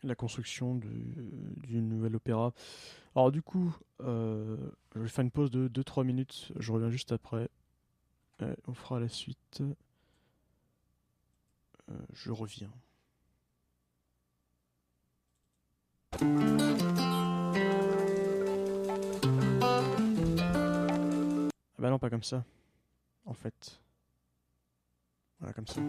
Speaker 3: la construction du nouvel opéra. Alors du coup, je vais faire une pause de 2-3 minutes, je reviens juste après. On fera la suite. Je reviens. Bah non, pas comme ça, en fait. Voilà, comme ça.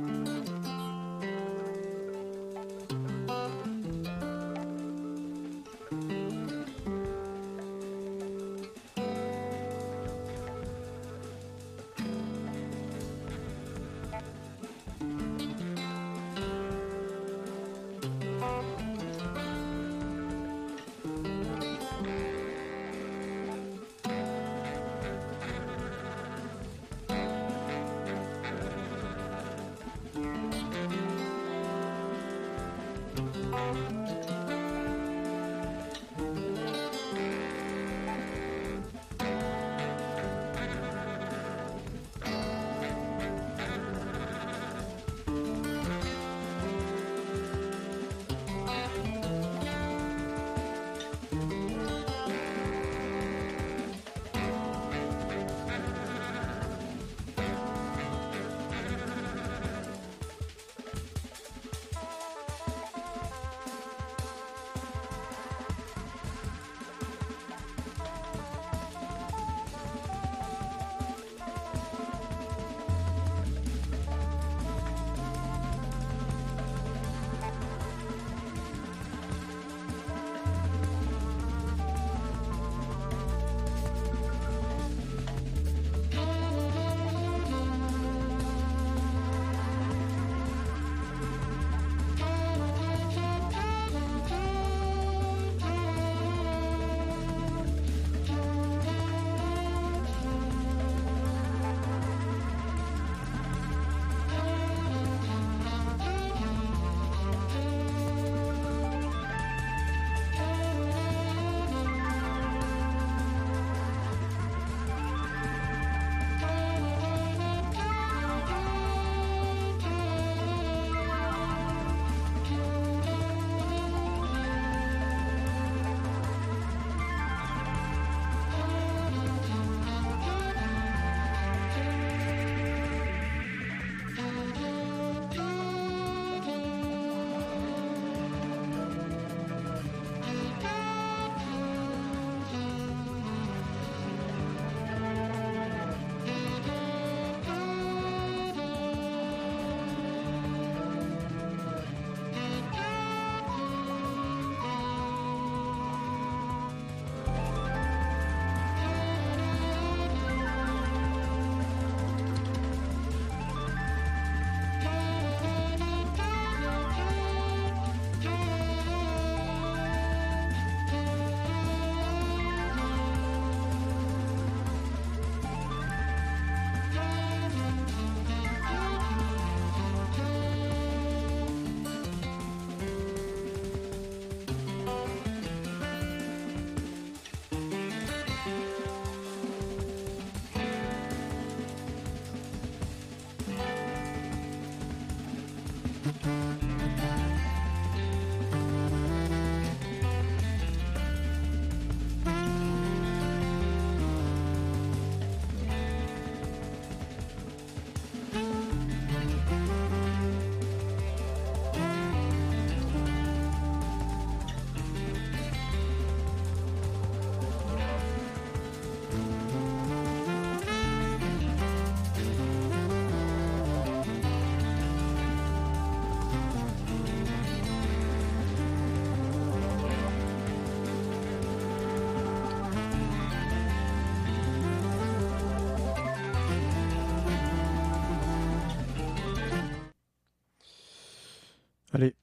Speaker 3: Allez.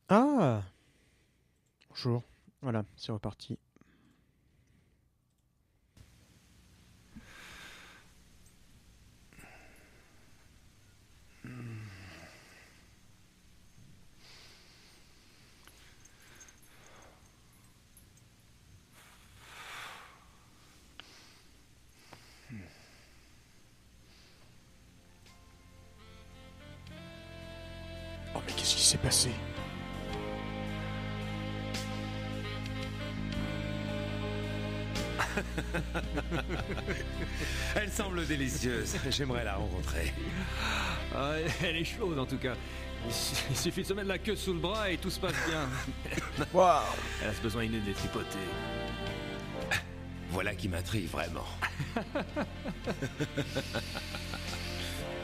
Speaker 3: Ah! Bonjour. Voilà, c'est reparti. Oh mais qu'est-ce qui s'est passé?
Speaker 9: Elle semble délicieuse. J'aimerais la rencontrer.
Speaker 10: Ah, elle est chaude en tout cas. Il suffit de se mettre la queue sous le bras et tout se passe bien.
Speaker 3: Waouh!
Speaker 10: Elle a ce besoin inné d'être tripotée.
Speaker 9: Voilà qui m'intrigue vraiment.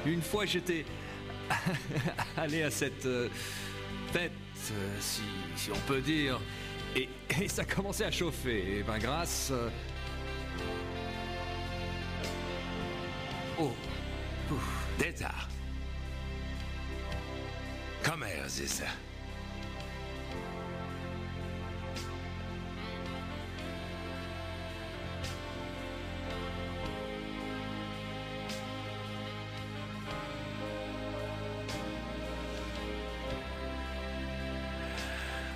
Speaker 10: Une fois j'étais allé à cette fête, si on peut dire, et ça commençait à chauffer. Et ben grâce... Oh. Ouf.
Speaker 9: Deta. Comment est ça?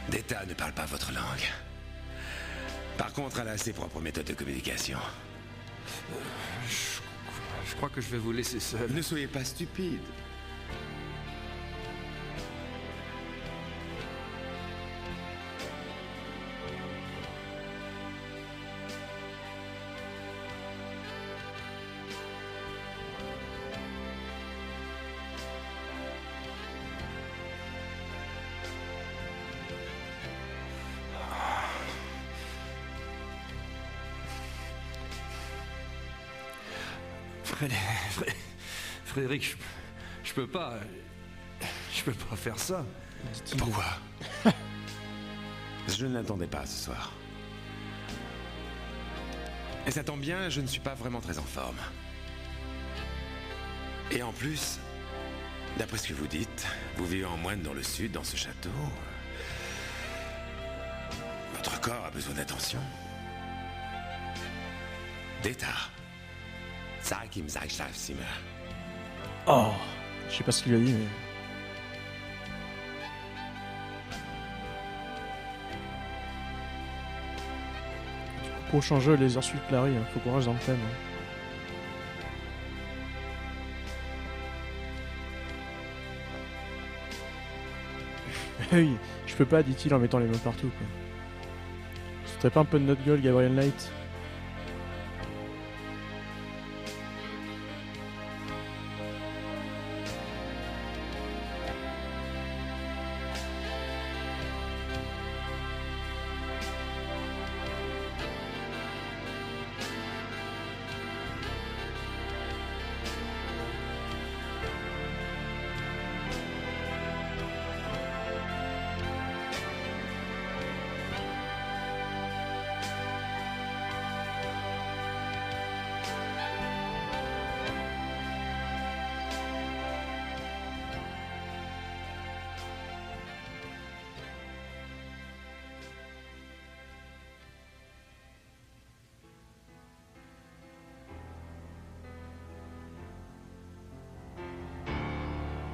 Speaker 9: Deta ne parle pas votre langue. Par contre, elle a ses propres méthodes de communication.
Speaker 10: Je crois que je vais vous laisser seul.
Speaker 9: Ne soyez pas stupide.
Speaker 10: Frédéric, je peux pas faire ça.
Speaker 9: Pourquoi? Je ne l'attendais pas ce soir. Et ça tombe bien, je ne suis pas vraiment très en forme. Et en plus, d'après ce que vous dites, vous vivez en moine dans le sud, dans ce château. Votre corps a besoin d'attention. Deta.
Speaker 3: Oh! Je sais pas ce qu'il lui a dit, mais... Du coup, prochain jeu, les heures suite Clary, hein. Faut qu'on reste dans le thème. Hein. Oui, je peux pas, dit-il en mettant les mains partout, quoi. C'était pas un peu de notre gueule, Gabriel Knight?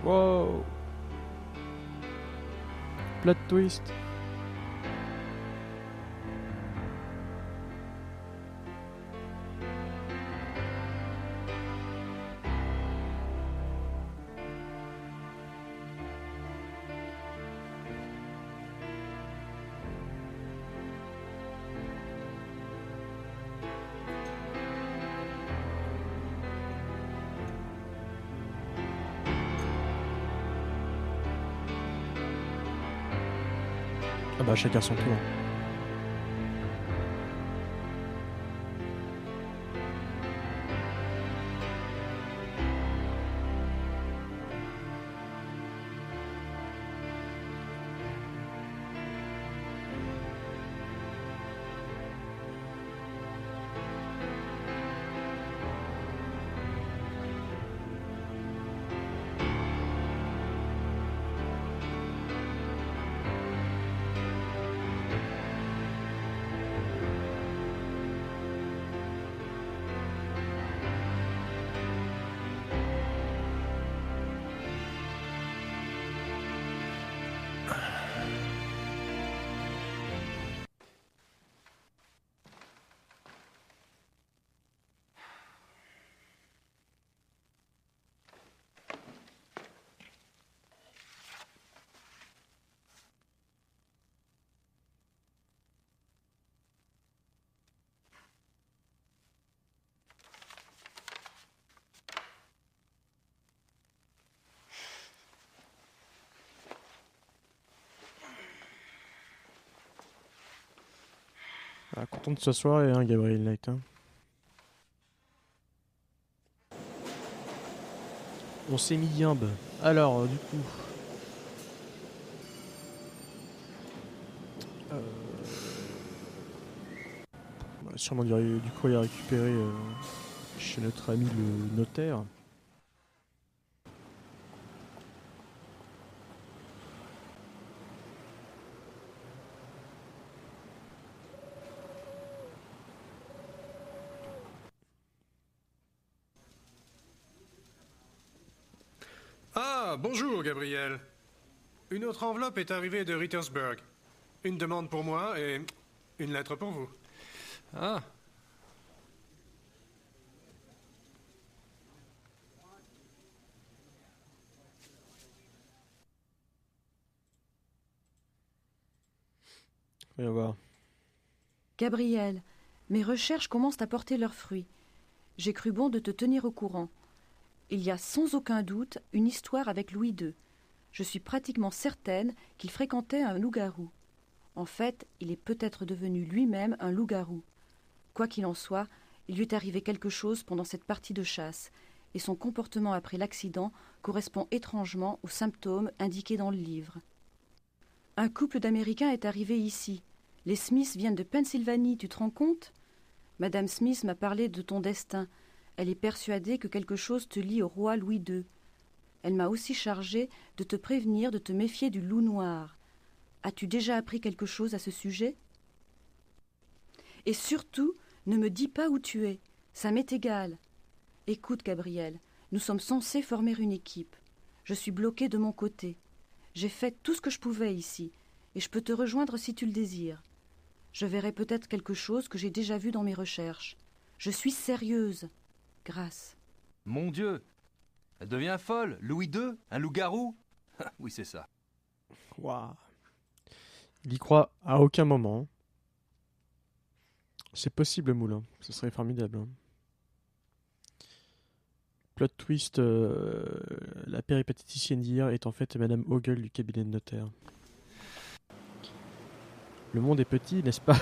Speaker 3: Wow! Plot twist. Ah bah chacun son tour. temps de s'asseoir et un Gabriel Knight. Hein. On s'est mis yimbe. Alors, du coup... On va sûrement du courrier à récupérer chez notre ami le notaire.
Speaker 11: Ah, bonjour, Gabriel. Une autre enveloppe est arrivée de Rittersburg. Une demande pour moi et une lettre pour vous.
Speaker 10: Ah.
Speaker 3: Voyons voir.
Speaker 7: Gabriel, mes recherches commencent à porter leurs fruits. J'ai cru bon de te tenir au courant. Il y a sans aucun doute une histoire avec Louis II. Je suis pratiquement certaine qu'il fréquentait un loup-garou. En fait, il est peut-être devenu lui-même un loup-garou. Quoi qu'il en soit, il lui est arrivé quelque chose pendant cette partie de chasse, et son comportement après l'accident correspond étrangement aux symptômes indiqués dans le livre. Un couple d'Américains est arrivé ici. Les Smith viennent de Pennsylvanie, tu te rends compte ? Madame Smith m'a parlé de ton destin. Elle est persuadée que quelque chose te lie au roi Louis II. Elle m'a aussi chargé de te prévenir de te méfier du loup noir. As-tu déjà appris quelque chose à ce sujet ? Et surtout, ne me dis pas où tu es. Ça m'est égal. Écoute, Gabriel, nous sommes censés former une équipe. Je suis bloqué de mon côté. J'ai fait tout ce que je pouvais ici, et je peux te rejoindre si tu le désires. Je verrai peut-être quelque chose que j'ai déjà vu dans mes recherches. Je suis sérieuse. Grâce.
Speaker 12: Mon Dieu! Elle devient folle! Louis II? Un loup-garou? Oui, c'est ça.
Speaker 3: Waouh. Il y croit à aucun moment. C'est possible, Moulin. Ce serait formidable. Hein. Plot twist, la péripatéticienne d'hier est en fait Madame Ogle du cabinet de notaire. Le monde est petit, n'est-ce pas?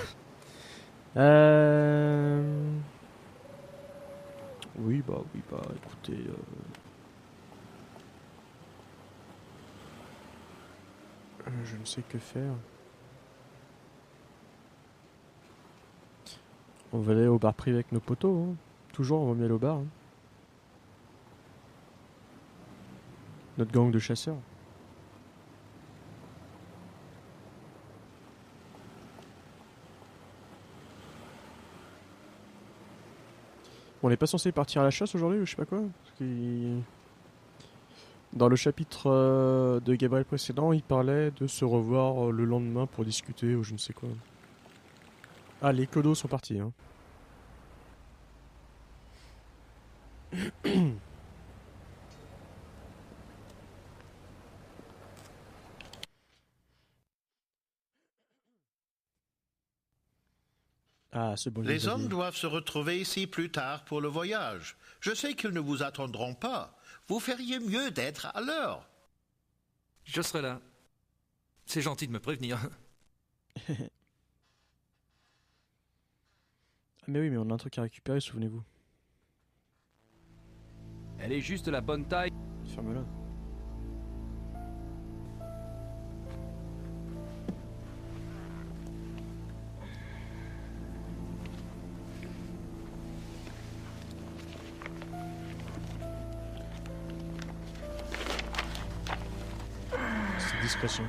Speaker 3: Oui, bah, écoutez... je ne sais que faire. On va aller au bar privé avec nos potos. Hein. Toujours, on va mieux aller au bar. Hein. Notre gang de chasseurs. On n'est pas censé partir à la chasse aujourd'hui ou je sais pas quoi. Parce que... Dans le chapitre de Gabriel précédent, il parlait de se revoir le lendemain pour discuter ou je ne sais quoi. Ah, les clodos sont partis. Hein. Ah, c'est bon.
Speaker 13: Les hommes doivent se retrouver ici plus tard pour le voyage. Je sais qu'ils ne vous attendront pas. Vous feriez mieux d'être à l'heure.
Speaker 10: Je serai là. C'est gentil de me prévenir.
Speaker 3: Mais oui, mais on a un truc à récupérer, souvenez-vous.
Speaker 12: Elle est juste la bonne taille.
Speaker 3: Ferme-la. C'est discrétion.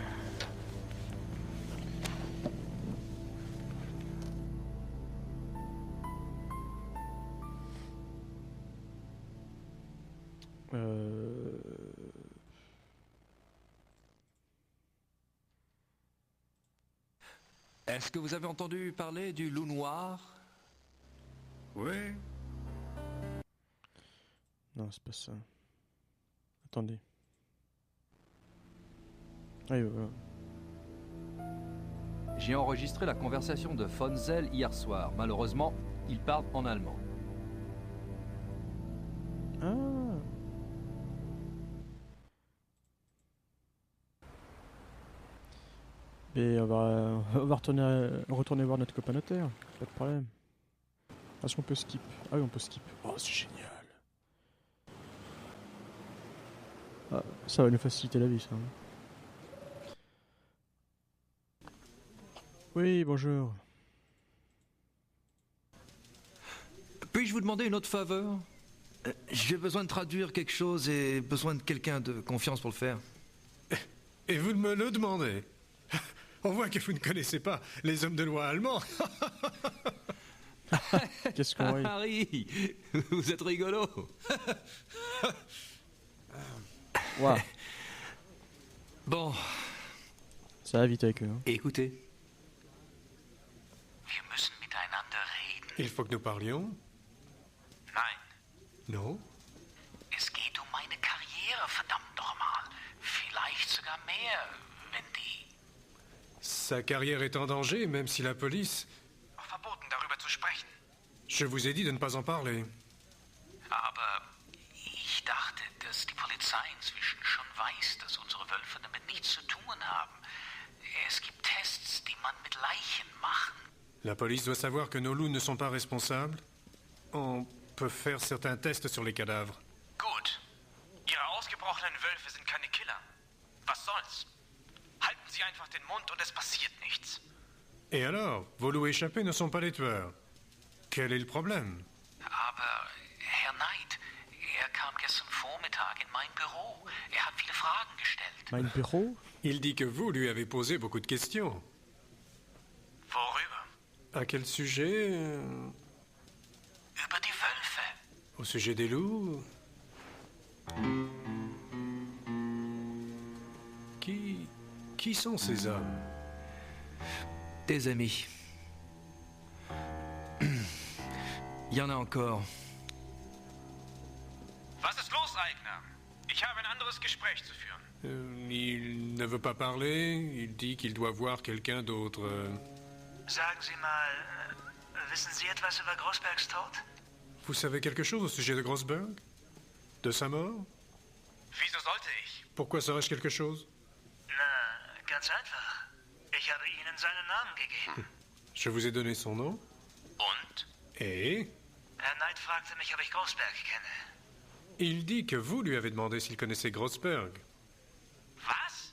Speaker 10: Est-ce que vous avez entendu parler du loup noir?
Speaker 11: Oui.
Speaker 3: Non, c'est pas ça. Attendez. Ah, voilà.
Speaker 12: J'ai enregistré la conversation de von Zell hier soir. Malheureusement, il parle en allemand.
Speaker 3: Ah. Et on va retourner voir notre copain notaire. Pas de problème. Est-ce qu'on peut skip? Ah oui, on peut skip. Oh, c'est génial. Ah, ça va nous faciliter la vie, ça. Oui, bonjour.
Speaker 10: Puis-je vous demander une autre faveur? J'ai besoin de traduire quelque chose et besoin de quelqu'un de confiance pour le faire.
Speaker 11: Et vous me le demandez? On voit que vous ne connaissez pas les hommes de loi allemands.
Speaker 3: Qu'est-ce qu'on rit?
Speaker 10: Harry, vous êtes rigolo.
Speaker 3: Wow.
Speaker 10: Bon.
Speaker 3: Ça va vite avec eux. Hein.
Speaker 10: Écoutez.
Speaker 11: Il faut que nous parlions. Non.
Speaker 14: Es geht meine Karriere, verdammt nochmal. Vielleicht sogar mehr, wenn die...
Speaker 11: Sa carrière est en danger, même si la police...
Speaker 14: Verboten, darüber zu sprechen.
Speaker 11: Je vous ai dit de ne pas en parler.
Speaker 14: Aber ich dachte, dass die Polizei inzwischen schon weiß, dass unsere Wölfe damit nichts zu tun haben. Es gibt Tests, die man mit Leichen machen.
Speaker 11: La police doit savoir que nos loups ne sont pas responsables. On peut faire certains tests sur les cadavres.
Speaker 14: Gut. Ihre ausgebrochenen Wölfe sind keine Killer. Was soll's? Halten Sie einfach den Mund und es passiert nichts.
Speaker 11: Et alors, vos loups échappés ne sont pas les tueurs. Quel est le problème?
Speaker 14: Aber Herr Knight, kam gestern Vormittag in mein Büro. Hat viele Fragen gestellt.
Speaker 3: Mein Büro?
Speaker 11: Il dit que vous lui avez posé beaucoup de questions.
Speaker 14: Worüber?
Speaker 11: À quel sujet?
Speaker 14: Über die Wölfe.
Speaker 11: Au sujet des loups? Qui sont ces hommes?
Speaker 10: Des amis. Il y en a encore.
Speaker 14: Was ist los, Eigner? Ich habe ein anderes Gespräch zu führen.
Speaker 11: Il ne veut pas parler. Il dit qu'il doit voir quelqu'un d'autre.
Speaker 14: Sagen Sie mal, wissen Sie etwas über Grossbergs Tod?
Speaker 11: Vous savez quelque chose au sujet de Grossberg? De sa mort?
Speaker 14: Wieso sollte ich?
Speaker 11: Pourquoi saurais-je quelque chose?
Speaker 14: Na, ganz einfach. Ich habe Ihnen seinen Namen gegeben.
Speaker 11: Je vous ai donné son nom.
Speaker 14: Und?
Speaker 11: Et?
Speaker 14: Herr Knight fragte mich, ob ich Grossberg kenne.
Speaker 11: Il dit que vous lui avez demandé s'il connaissait Grossberg.
Speaker 14: Was?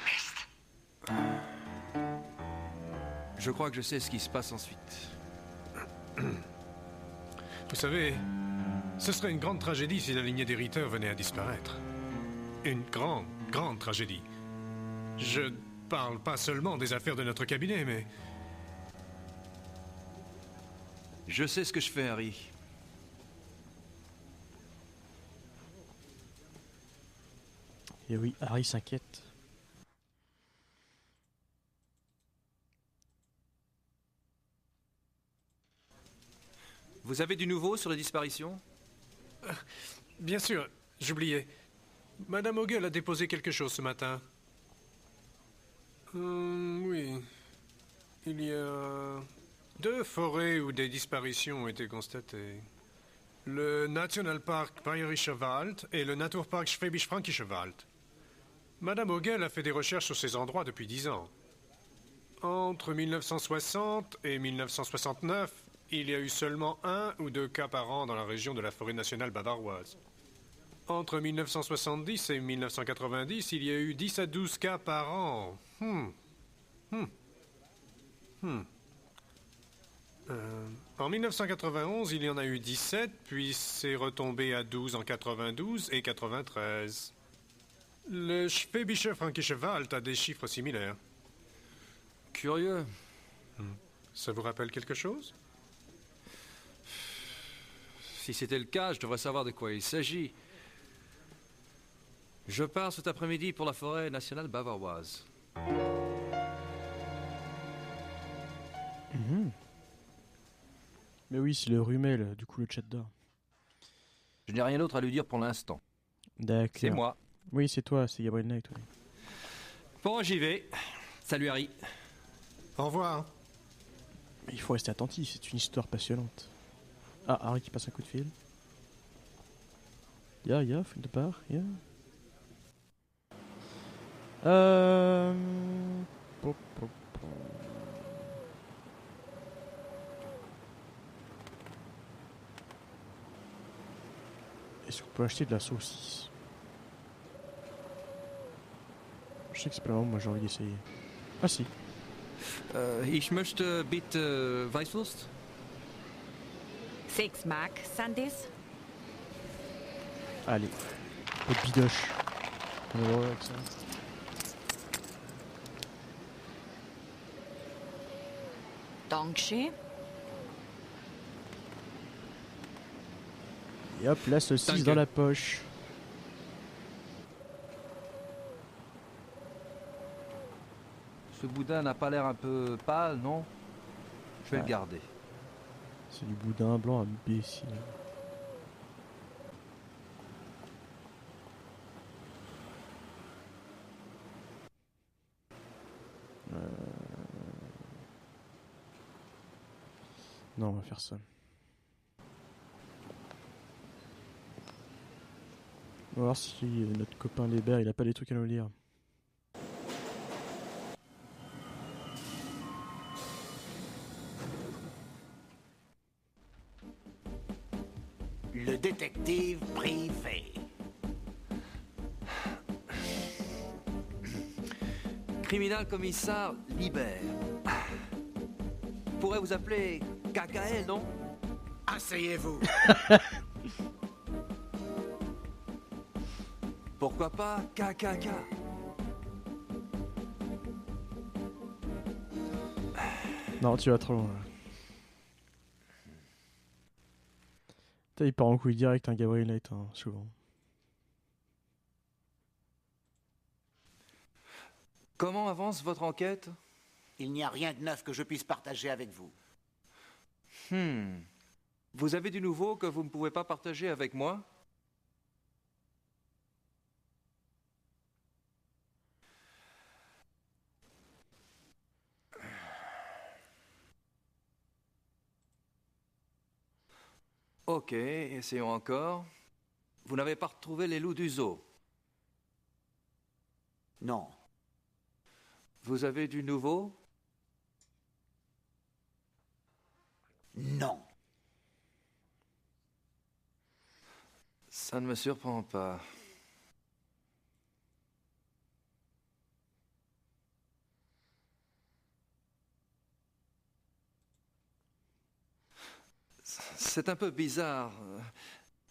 Speaker 14: Mist.
Speaker 10: Je crois que je sais ce qui se passe ensuite.
Speaker 11: Vous savez, ce serait une grande tragédie si la lignée des Ritter venait à disparaître. Une grande, grande tragédie. Je ne parle pas seulement des affaires de notre cabinet, mais...
Speaker 10: Je sais ce que je fais, Harry.
Speaker 3: Et oui, Harry s'inquiète.
Speaker 10: Vous avez du nouveau sur les disparitions?
Speaker 11: Bien sûr, j'oubliais. Madame Ogle a déposé quelque chose ce matin. Oui. Il y a 2 forêts où des disparitions ont été constatées. Le Nationalpark Bayerischer Wald et le Naturpark Schwäbisch-Fränkischer Wald. Madame Ogle a fait des recherches sur ces endroits depuis 10 ans. Entre 1960 et 1969, il y a eu seulement 1 ou 2 cas par an dans la région de la forêt nationale bavaroise. Entre 1970 et 1990, il y a eu 10 à 12 cas par an. En 1991, il y en a eu 17, puis c'est retombé à 12 en 92 et 93. Le Schwäbische Fränkische Wald a des chiffres similaires.
Speaker 10: Curieux.
Speaker 11: Ça vous rappelle quelque chose?
Speaker 10: Si c'était le cas, je devrais savoir de quoi il s'agit. Je pars cet après-midi pour la forêt nationale bavaroise.
Speaker 3: Mais oui, c'est le rumel, du coup le chat d'or.
Speaker 12: Je n'ai rien d'autre à lui dire pour l'instant.
Speaker 3: D'accord.
Speaker 12: C'est moi.
Speaker 3: Oui, c'est toi, c'est Gabriel Knight. Oui.
Speaker 10: Bon, j'y vais. Salut Harry.
Speaker 11: Au revoir.
Speaker 3: Il faut rester attentif, c'est une histoire passionnante. Ah, Harry qui passe un coup de fil. Ja, von der Bar, ja. Est-ce qu'on peut acheter de la saucisse? Je sais que c'est pas vraiment, moi j'ai envie d'essayer. Ah si.
Speaker 10: Ich möchte bitte Weißwurst.
Speaker 15: 6 Mark, Sandys.
Speaker 3: Allez. Peu de bidoche. On est heureux avec ça.
Speaker 15: Dankeschön.
Speaker 3: Et hop, la saucisse dans la poche.
Speaker 12: Ce boudin n'a pas l'air un peu pâle, non? Je vais le garder.
Speaker 3: C'est du boudin blanc imbécile. Non, on va faire ça. On va voir si notre copain Lébert, il a pas des trucs à nous lire.
Speaker 16: Le détective privé.
Speaker 12: Criminal commissaire Libert. Pourrait vous appeler KKL, non?
Speaker 16: Asseyez-vous.
Speaker 12: Pourquoi pas KKK?
Speaker 3: Non, tu vas trop loin. Putain, il part en couille direct, un Gabriel Knight, hein, souvent.
Speaker 12: Comment avance votre enquête?
Speaker 16: Il n'y a rien de neuf que je puisse partager avec vous.
Speaker 12: Vous avez du nouveau que vous ne pouvez pas partager avec moi? Ok, essayons encore. Vous n'avez pas retrouvé les loups du zoo?
Speaker 16: Non.
Speaker 12: Vous avez du nouveau?
Speaker 16: Non.
Speaker 12: Ça ne me surprend pas. C'est un peu bizarre.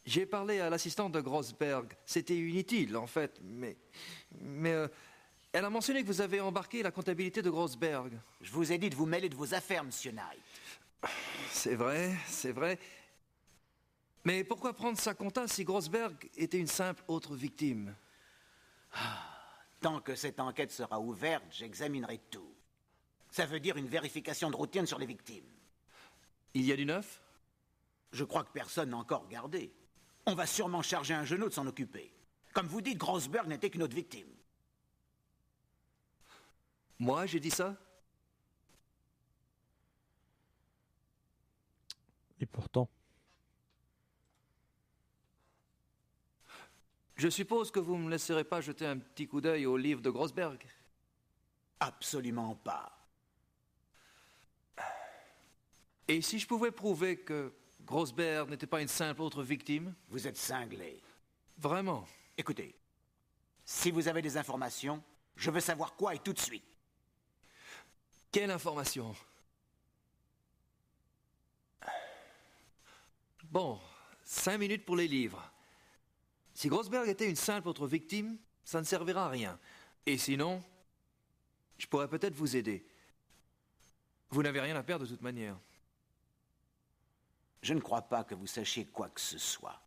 Speaker 12: J'ai parlé à l'assistante de Grossberg. C'était inutile, en fait, mais elle a mentionné que vous avez embarqué la comptabilité de Grossberg.
Speaker 16: Je vous ai dit de vous mêler de vos affaires, monsieur Knight.
Speaker 12: C'est vrai, c'est vrai. Mais pourquoi prendre sa compta si Grossberg était une simple autre victime?
Speaker 16: Tant que cette enquête sera ouverte, j'examinerai tout. Ça veut dire une vérification de routine sur les victimes.
Speaker 12: Il y a du neuf?
Speaker 16: Je crois que personne n'a encore regardé. On va sûrement charger un genou de s'en occuper. Comme vous dites, Grossberg n'était qu'une autre victime.
Speaker 12: Moi, j'ai dit ça?
Speaker 3: Et pourtant.
Speaker 12: Je suppose que vous ne me laisserez pas jeter un petit coup d'œil au livre de Grossberg?
Speaker 16: Absolument pas.
Speaker 12: Et si je pouvais prouver que Grossberg n'était pas une simple autre victime?
Speaker 16: Vous êtes cinglé.
Speaker 12: Vraiment?
Speaker 16: Écoutez, si vous avez des informations, je veux savoir quoi et tout de suite.
Speaker 12: Quelle information? Bon, 5 minutes pour les livres. Si Grossberg était une simple autre victime, ça ne servira à rien. Et sinon, je pourrais peut-être vous aider. Vous n'avez rien à perdre de toute manière.
Speaker 16: Je ne crois pas que vous sachiez quoi que ce soit.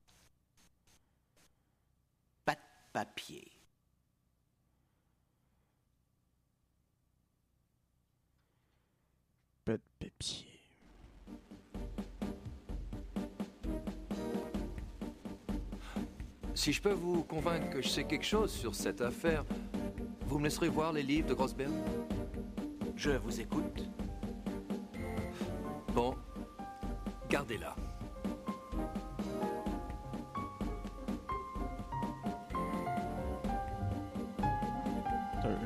Speaker 16: Pas de papier.
Speaker 3: Pas de papier.
Speaker 12: Si je peux vous convaincre que je sais quelque chose sur cette affaire, vous me laisserez voir les livres de Grossberg?
Speaker 16: Je vous écoute.
Speaker 12: Bon, gardez-la.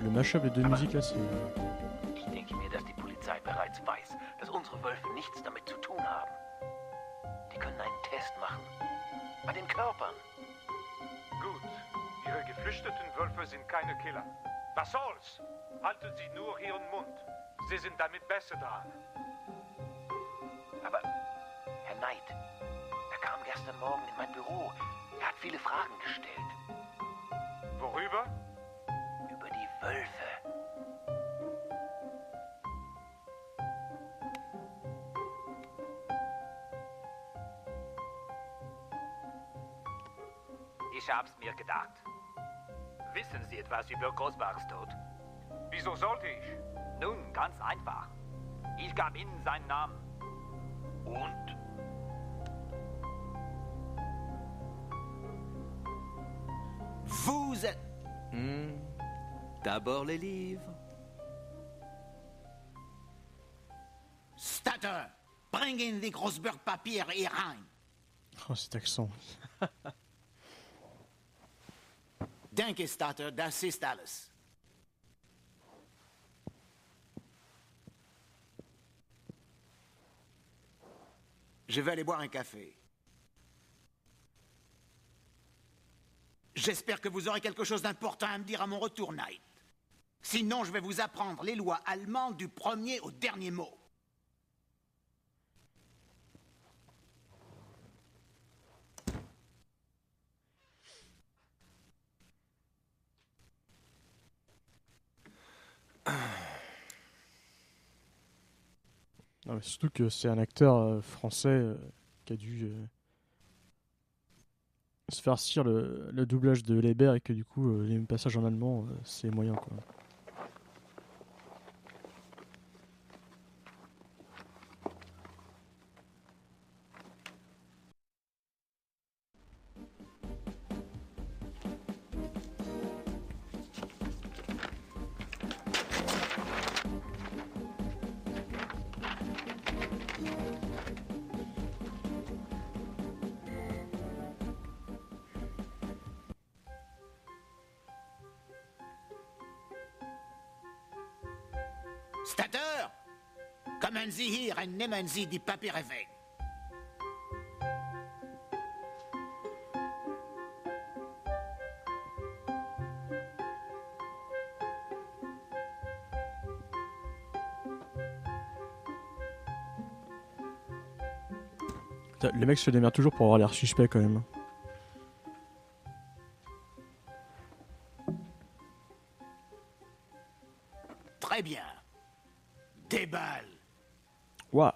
Speaker 3: Le mash-up des deux musiques là, c'est...
Speaker 14: Ich denke mir, dass die Polizei bereits weiß, dass unsere Wölfe nichts damit zu tun haben. Die können einen Test machen. Bei den den Körpern.
Speaker 15: Gut. Ihre geflüchteten Wölfe sind keine Killer. Was soll's? Halten Sie nur Ihren Mund. Sie sind damit besser dran.
Speaker 14: Aber, Herr Knight, er kam gestern Morgen in mein Büro. Er hat viele Fragen gestellt.
Speaker 15: Worüber?
Speaker 14: Über die Wölfe.
Speaker 17: Ich hab's mir gedacht. Wissen Sie etwas über Großbergs Tod?
Speaker 15: Wieso sollte ich?
Speaker 17: Nun, ganz einfach. Ich gab Ihnen seinen Namen.
Speaker 14: Und?
Speaker 16: Vous êtes...
Speaker 12: D'abord les livres.
Speaker 16: Statter, bring in die Großberg Papier hier rein.
Speaker 3: Oh, cet accent.
Speaker 16: Danke, Statter, das ist alles. Je vais aller boire un café. J'espère que vous aurez quelque chose d'important à me dire à mon retour, Knight. Sinon, je vais vous apprendre les lois allemandes du premier au dernier mot.
Speaker 3: Non, mais surtout que c'est un acteur français qui a dû se farcir le doublage de Leiber et que du coup les passages en allemand c'est moyen quoi.
Speaker 16: Statter, kommen Sie hier und nehmen Sie die Papiere weg.
Speaker 3: Les mecs se démerdent toujours pour avoir l'air suspect quand même.
Speaker 16: Très bien. Des balles.
Speaker 3: Waouh.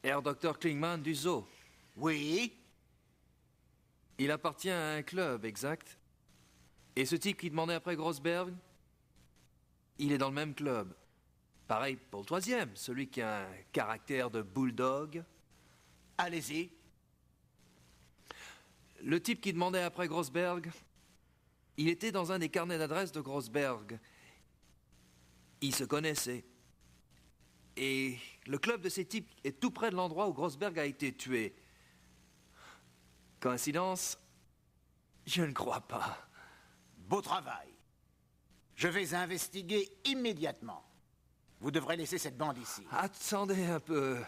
Speaker 12: Herr Dr. Klingmann du zoo.
Speaker 16: Oui.
Speaker 12: Il appartient à un club, exact. Et ce type qui demandait après Grossberg, il est dans le même club. Pareil pour le troisième, celui qui a un caractère de bulldog.
Speaker 16: Allez-y.
Speaker 12: Le type qui demandait après Grossberg, il était dans un des carnets d'adresses de Grossberg. Ils se connaissaient. Et le club de ces types est tout près de l'endroit où Grossberg a été tué. Coïncidence? Je ne crois pas.
Speaker 16: Beau travail. Je vais investiguer immédiatement. Vous devrez laisser cette bande ici.
Speaker 12: Attendez un peu.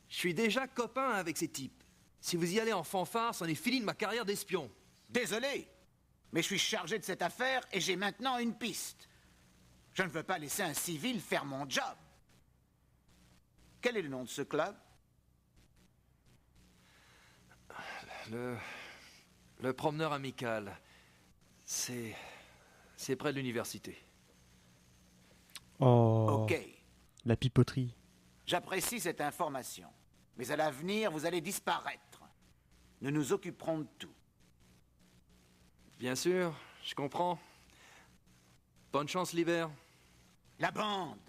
Speaker 12: Je suis déjà copain avec ces types. Si vous y allez en fanfare, c'en est fini de ma carrière d'espion.
Speaker 16: Désolé, mais je suis chargé de cette affaire et j'ai maintenant une piste. Je ne veux pas laisser un civil faire mon job. Quel est le nom de ce club?
Speaker 12: Le promeneur amical. C'est près de l'université.
Speaker 3: Oh.
Speaker 16: Ok.
Speaker 3: La pipoterie.
Speaker 16: J'apprécie cette information. Mais à l'avenir, vous allez disparaître. Nous nous occuperons de tout.
Speaker 12: Bien sûr, je comprends. Bonne chance, Liber.
Speaker 16: La bande.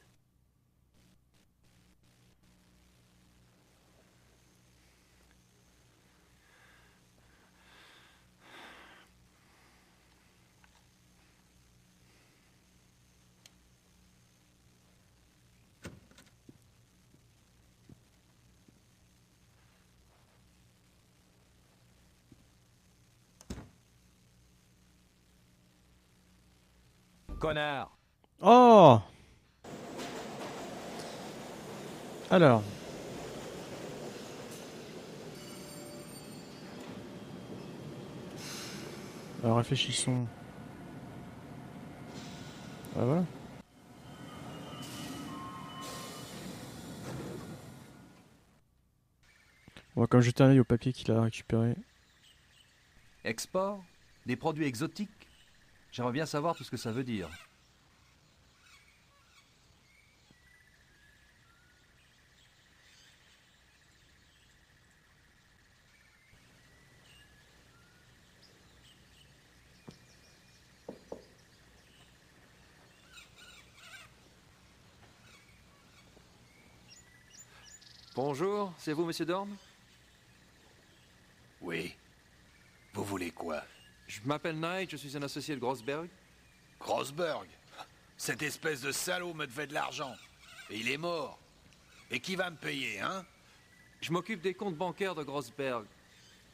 Speaker 10: Connard.
Speaker 3: Oh. Alors. Alors réfléchissons. Ah voilà. On va quand même jeter un œil au papier qu'il a récupéré.
Speaker 12: Export? Des produits exotiques? J'aimerais bien savoir tout ce que ça veut dire. Bonjour, c'est vous, monsieur Dorn?
Speaker 9: Oui. Vous voulez quoi?
Speaker 12: Je m'appelle Knight, je suis un associé de Grossberg.
Speaker 9: Grossberg? Cette espèce de salaud me devait de l'argent. Et il est mort. Et qui va me payer, hein?
Speaker 12: Je m'occupe des comptes bancaires de Grossberg.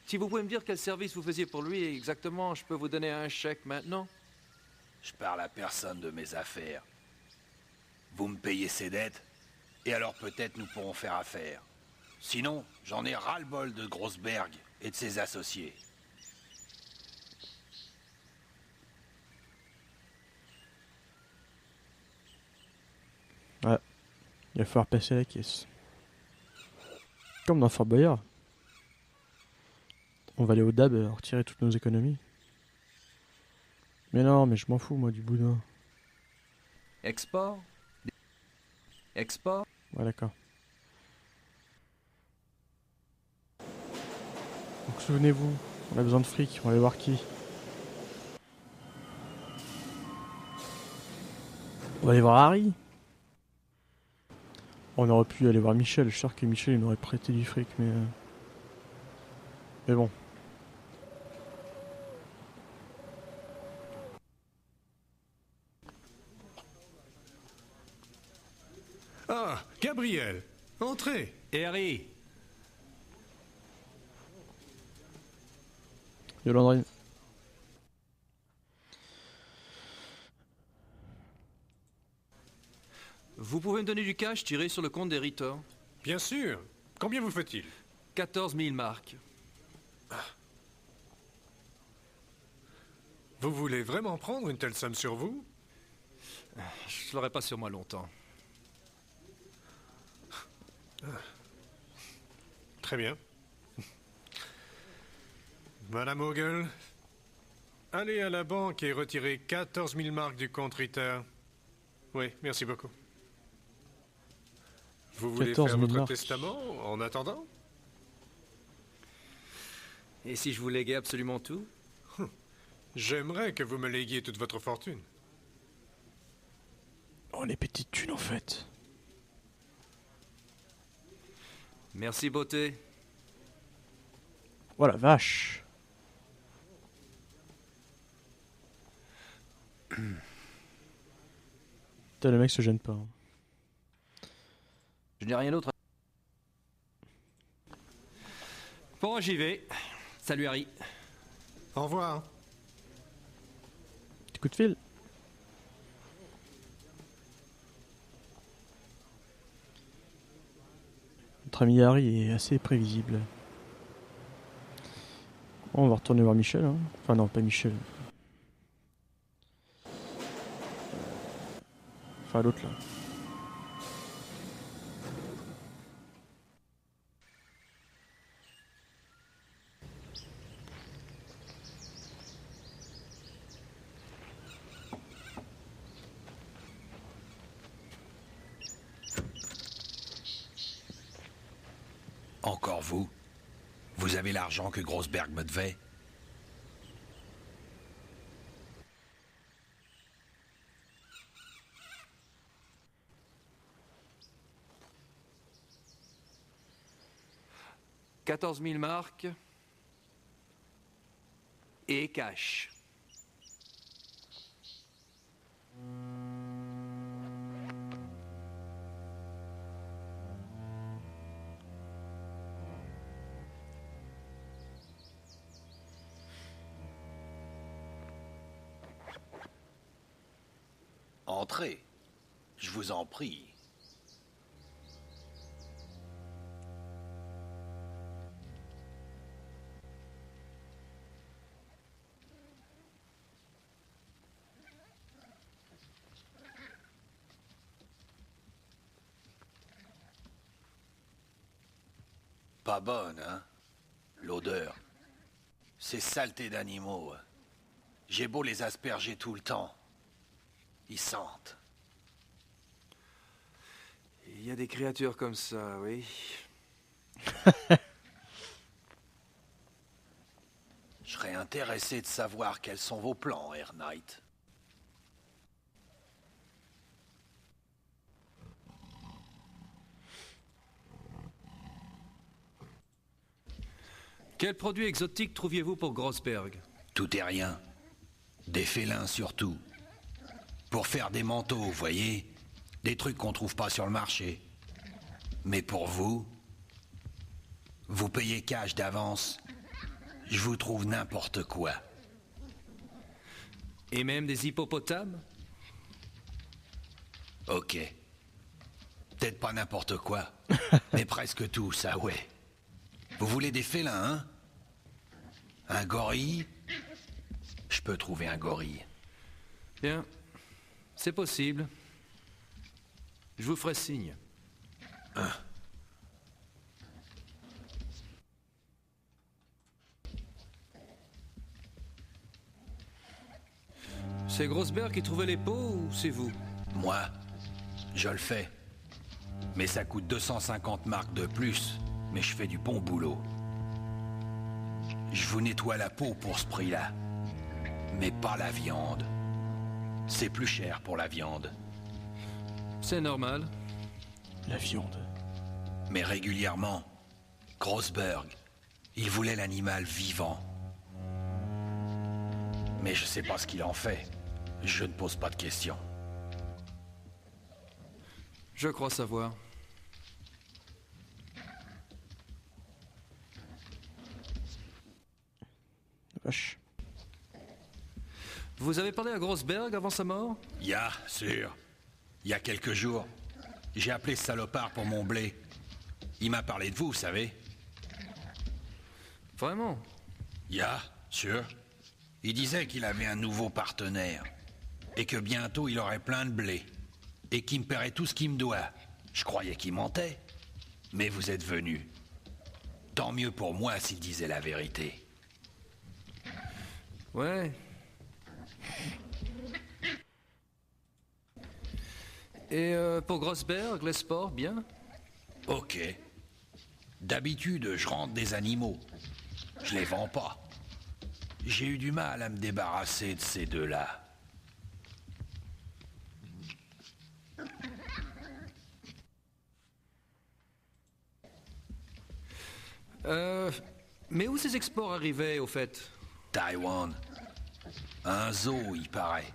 Speaker 12: Si vous pouvez me dire quel service vous faisiez pour lui exactement, je peux vous donner un chèque maintenant.
Speaker 9: Je parle à personne de mes affaires. Vous me payez ses dettes, et alors peut-être nous pourrons faire affaire. Sinon, j'en ai ras-le-bol de Grossberg et de ses associés.
Speaker 3: Ouais. Il va falloir passer à la caisse. Comme dans Fort Boyard. On va aller au DAB retirer toutes nos économies. Mais non, mais je m'en fous moi du boudin.
Speaker 12: Export? Export?
Speaker 3: Ouais, d'accord. Donc souvenez-vous, on a besoin de fric, on va aller voir qui. On va aller voir Harry. On aurait pu aller voir Michel, je suis sûr que Michel il nous aurait prêté du fric, mais bon.
Speaker 11: Ah, Gabriel, entrez.
Speaker 10: Et Harry?
Speaker 3: Yolandrine.
Speaker 12: Vous pouvez me donner du cash tiré sur le compte des Ritter?
Speaker 11: Bien sûr. Combien vous faut-il?
Speaker 12: 14 000 marques.
Speaker 11: Vous voulez vraiment prendre une telle somme sur vous?
Speaker 12: Je ne l'aurai pas sur moi longtemps.
Speaker 11: Très bien. Madame Ogle, allez à la banque et retirez 14 000 marques du compte Ritter. Oui, merci beaucoup. Vous voulez faire votre
Speaker 3: marques.
Speaker 11: testament en attendant?
Speaker 12: Et si je vous léguais absolument tout?
Speaker 11: J'aimerais que vous me léguiez toute votre fortune.
Speaker 3: Oh, les petites thunes en fait.
Speaker 12: Merci, beauté.
Speaker 3: Oh la vache. Putain, le mec se gêne pas.
Speaker 12: Je n'ai rien d'autre à...
Speaker 10: Bon, j'y vais. Salut, Harry.
Speaker 11: Au revoir.
Speaker 3: Petit coup de fil. Notre ami Harry est assez prévisible. On va retourner voir Michel. Hein. Enfin non, pas Michel. Enfin l'autre là.
Speaker 9: Encore vous? Vous avez l'argent que Grossberg me devait?
Speaker 12: « 14 000 marques et cash. »
Speaker 9: Entrez. Je vous en prie. Pas bonne, hein? L'odeur. C'est saleté d'animaux. J'ai beau les asperger tout le temps. Ils sentent.
Speaker 12: Il y a des créatures comme ça, oui.
Speaker 9: Je serais intéressé de savoir quels sont vos plans, Air Knight.
Speaker 10: Quel produit exotique trouviez-vous pour Grossberg?
Speaker 9: Tout et rien. Des félins surtout. Pour faire des manteaux, vous voyez? Des trucs qu'on trouve pas sur le marché. Mais pour vous, vous payez cash d'avance. Je vous trouve n'importe quoi.
Speaker 10: Et même des hippopotames?
Speaker 9: Ok. Peut-être pas n'importe quoi, mais presque tout, ça, ouais. Vous voulez des félins, hein? Un gorille? Je peux trouver un gorille.
Speaker 10: Bien. C'est possible. Je vous ferai signe. C'est Grossberg qui trouvait les peaux ou c'est vous?
Speaker 9: Moi, je le fais. Mais ça coûte 250 marks de plus, mais je fais du bon boulot. Je vous nettoie la peau pour ce prix-là. Mais pas la viande. C'est plus cher pour la viande.
Speaker 10: C'est normal.
Speaker 3: La viande.
Speaker 9: Mais régulièrement, Grossberg, il voulait l'animal vivant. Mais je sais pas ce qu'il en fait. Je ne pose pas de questions.
Speaker 10: Je crois savoir.
Speaker 3: Vache.
Speaker 10: Vous avez parlé à Grossberg avant sa mort?
Speaker 9: Sûr. Il y a quelques jours, j'ai appelé ce salopard pour mon blé. Il m'a parlé de vous, vous savez.
Speaker 10: Vraiment?
Speaker 9: Sûr. Il disait qu'il avait un nouveau partenaire. Et que bientôt il aurait plein de blé. Et qu'il me paierait tout ce qu'il me doit. Je croyais qu'il mentait. Mais vous êtes venu. Tant mieux pour moi s'il disait la vérité.
Speaker 10: Ouais. Et pour Grossberg, les sports, bien?
Speaker 9: Ok. D'habitude, je rentre des animaux. Je les vends pas. J'ai eu du mal à me débarrasser de ces deux-là.
Speaker 10: Mais où ces exports arrivaient, au fait?
Speaker 9: Taïwan. Un zoo, il paraît.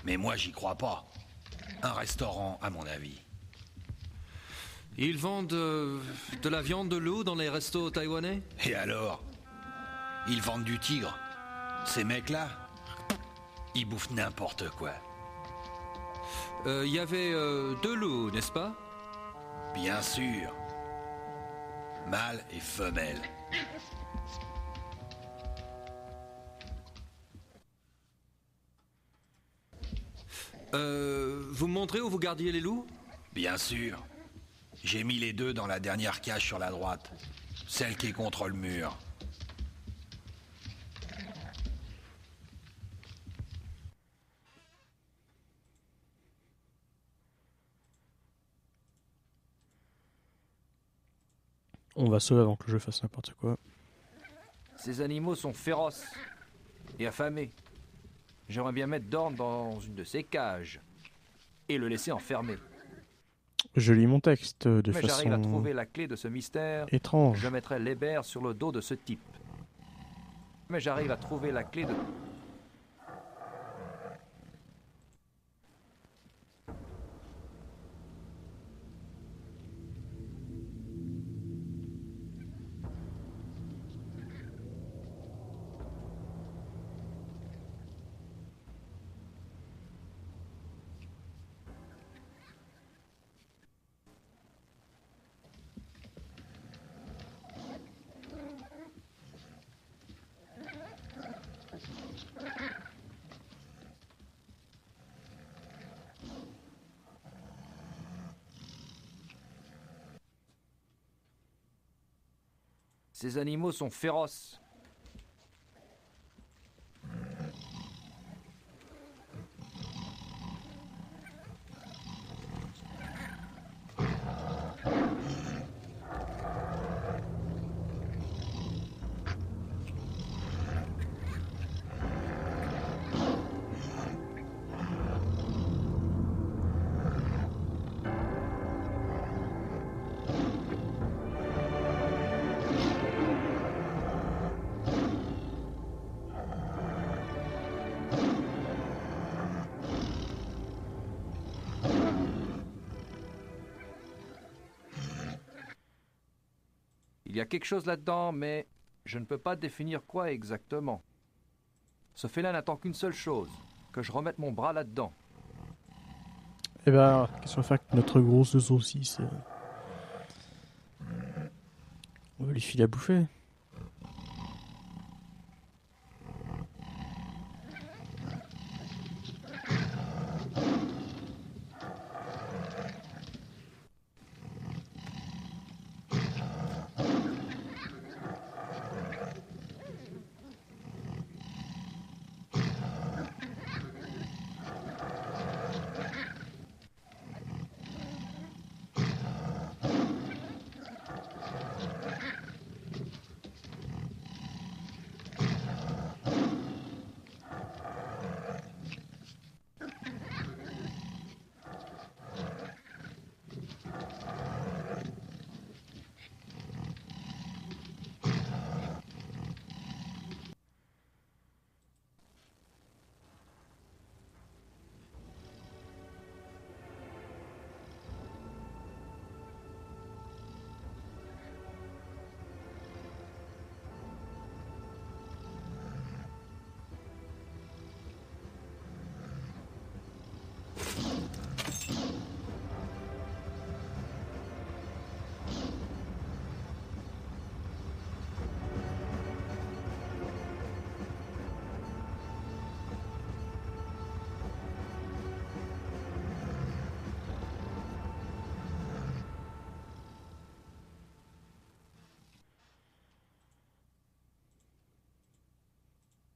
Speaker 9: Mais moi, j'y crois pas. Un restaurant, à mon avis.
Speaker 10: Ils vendent de la viande de loup dans les restos taïwanais?
Speaker 9: Et alors? Ils vendent du tigre. Ces mecs-là, ils bouffent n'importe quoi.
Speaker 10: Il y avait 2 loups, n'est-ce pas?
Speaker 9: Bien sûr. Mâle et femelle.
Speaker 10: Vous me montrez où vous gardiez les loups?
Speaker 9: Bien sûr. J'ai mis les 2 dans la dernière cage sur la droite. Celle qui est contre le mur.
Speaker 3: On va sauver avant que le jeu fasse n'importe quoi.
Speaker 12: Ces animaux sont féroces et affamés. J'aimerais bien mettre Dorn dans une de ces cages et le laisser enfermé.
Speaker 3: Je lis mon texte de
Speaker 12: Mais
Speaker 3: façon
Speaker 12: j'arrive à trouver la clé de ce mystère.
Speaker 3: étrange.
Speaker 12: Je mettrai l'hébert sur le dos de ce type. Mais j'arrive à trouver la clé de... Ces animaux sont féroces. Il y a quelque chose là-dedans, mais je ne peux pas définir quoi exactement. Ce félin n'attend qu'une seule chose, que je remette mon bras là-dedans.
Speaker 3: Eh ben, qu'est-ce qu'on va faire avec notre grosse saucisse? On va lui filer à bouffer.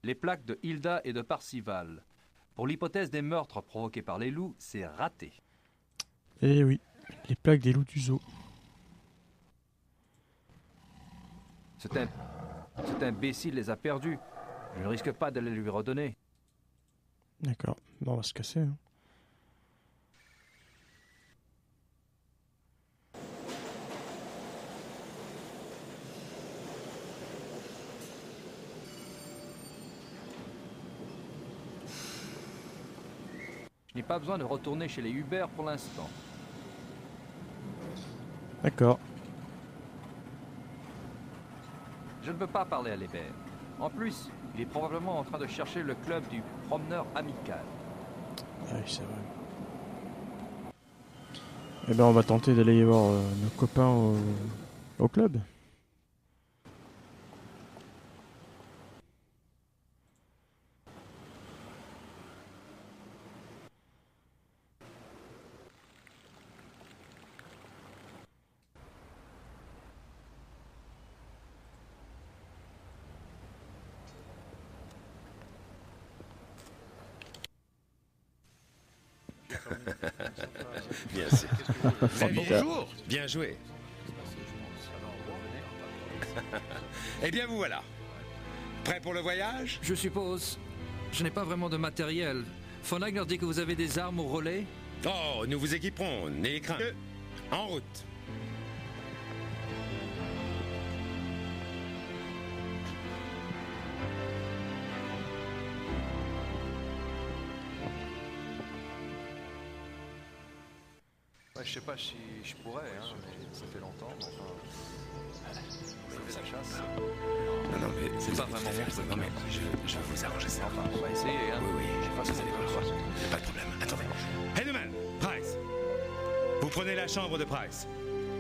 Speaker 12: Les plaques de Hilda et de Parcival. Pour l'hypothèse des meurtres provoqués par les loups, c'est raté.
Speaker 3: Eh oui, les plaques des loups du zoo.
Speaker 12: Cet imbécile les a perdus. Je ne risque pas de les lui redonner.
Speaker 3: D'accord, bon, on va se casser. Hein.
Speaker 12: Je n'ai pas besoin de retourner chez les Hubert pour l'instant.
Speaker 3: D'accord.
Speaker 12: Je ne peux pas parler à l'Hébert. En plus, il est probablement en train de chercher le club du promeneur amical.
Speaker 3: Ah oui, c'est vrai. Eh ben, on va tenter d'aller voir nos copains au club.
Speaker 18: Bien sûr. Bonjour, bien joué. Eh bien, vous voilà. Prêt pour le voyage?
Speaker 12: Je suppose. Je n'ai pas vraiment de matériel. Von Agner dit que vous avez des armes au relais?
Speaker 18: Oh, nous vous équiperons, n'ayez crainte. En route.
Speaker 12: Ouais, je sais pas si je pourrais, hein, mais ça fait longtemps. Enfin, vous avez la chasse.
Speaker 18: Non, mais
Speaker 12: c'est pas vraiment mon truc.
Speaker 18: Non, mais je vais vous arranger ça.
Speaker 12: Enfin, on va essayer, hein.
Speaker 18: Oui, vous allez voir. Il n'y a pas de problème. Attendez. Henneman, Price. Vous prenez la chambre de Price.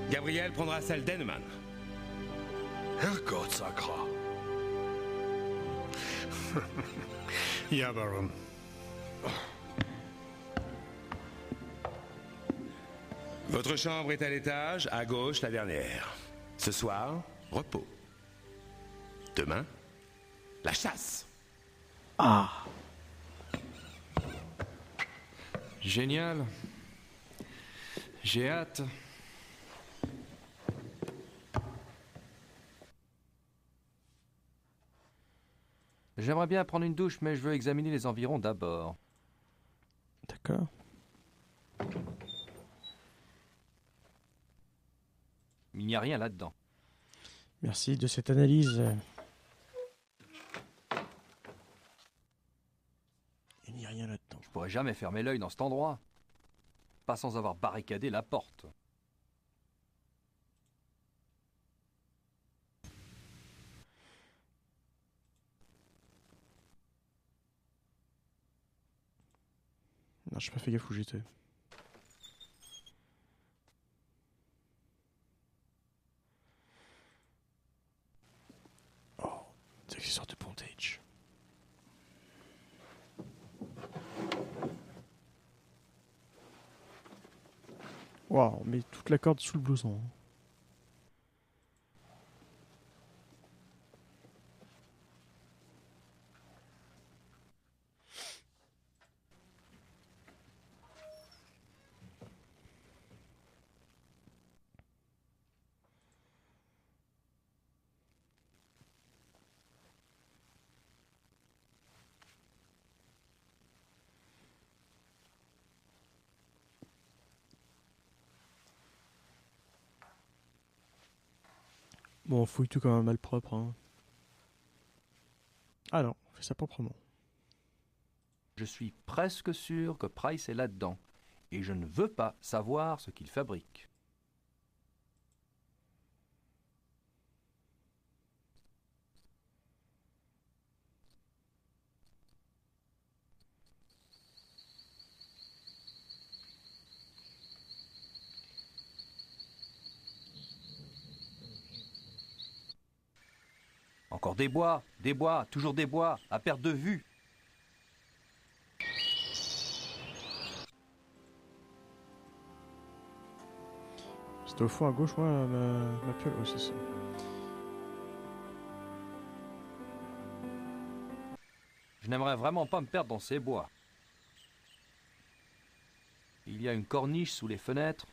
Speaker 18: Gabriel prendra celle d'Henneman.
Speaker 11: Herrgott sakra. Ja, Baron.
Speaker 18: Votre chambre est à l'étage, à gauche, la dernière. Ce soir, repos. Demain, la chasse.
Speaker 3: Ah.
Speaker 10: Génial. J'ai hâte. J'aimerais bien prendre une douche, mais je veux examiner les environs d'abord.
Speaker 3: D'accord.
Speaker 10: Il n'y a rien là-dedans.
Speaker 3: Merci de cette analyse. Il n'y a rien là-dedans.
Speaker 10: Je pourrais jamais fermer l'œil dans cet endroit. Pas sans avoir barricadé la porte.
Speaker 3: Non, je n'ai pas fait gaffe où j'étais. Oh, des accessoires de bondage. Waouh, on met toute la corde sous le blouson. Bon, on fouille tout comme un malpropre. Hein. Ah non, on fait ça proprement.
Speaker 10: Je suis presque sûr que Price est là-dedans. Et je ne veux pas savoir ce qu'il fabrique. Encore des bois, toujours des bois, à perte de vue.
Speaker 3: C'était au fond à gauche, moi, ma piole. Oui, c'est ça.
Speaker 10: Je n'aimerais vraiment pas me perdre dans ces bois. Il y a une corniche sous les fenêtres.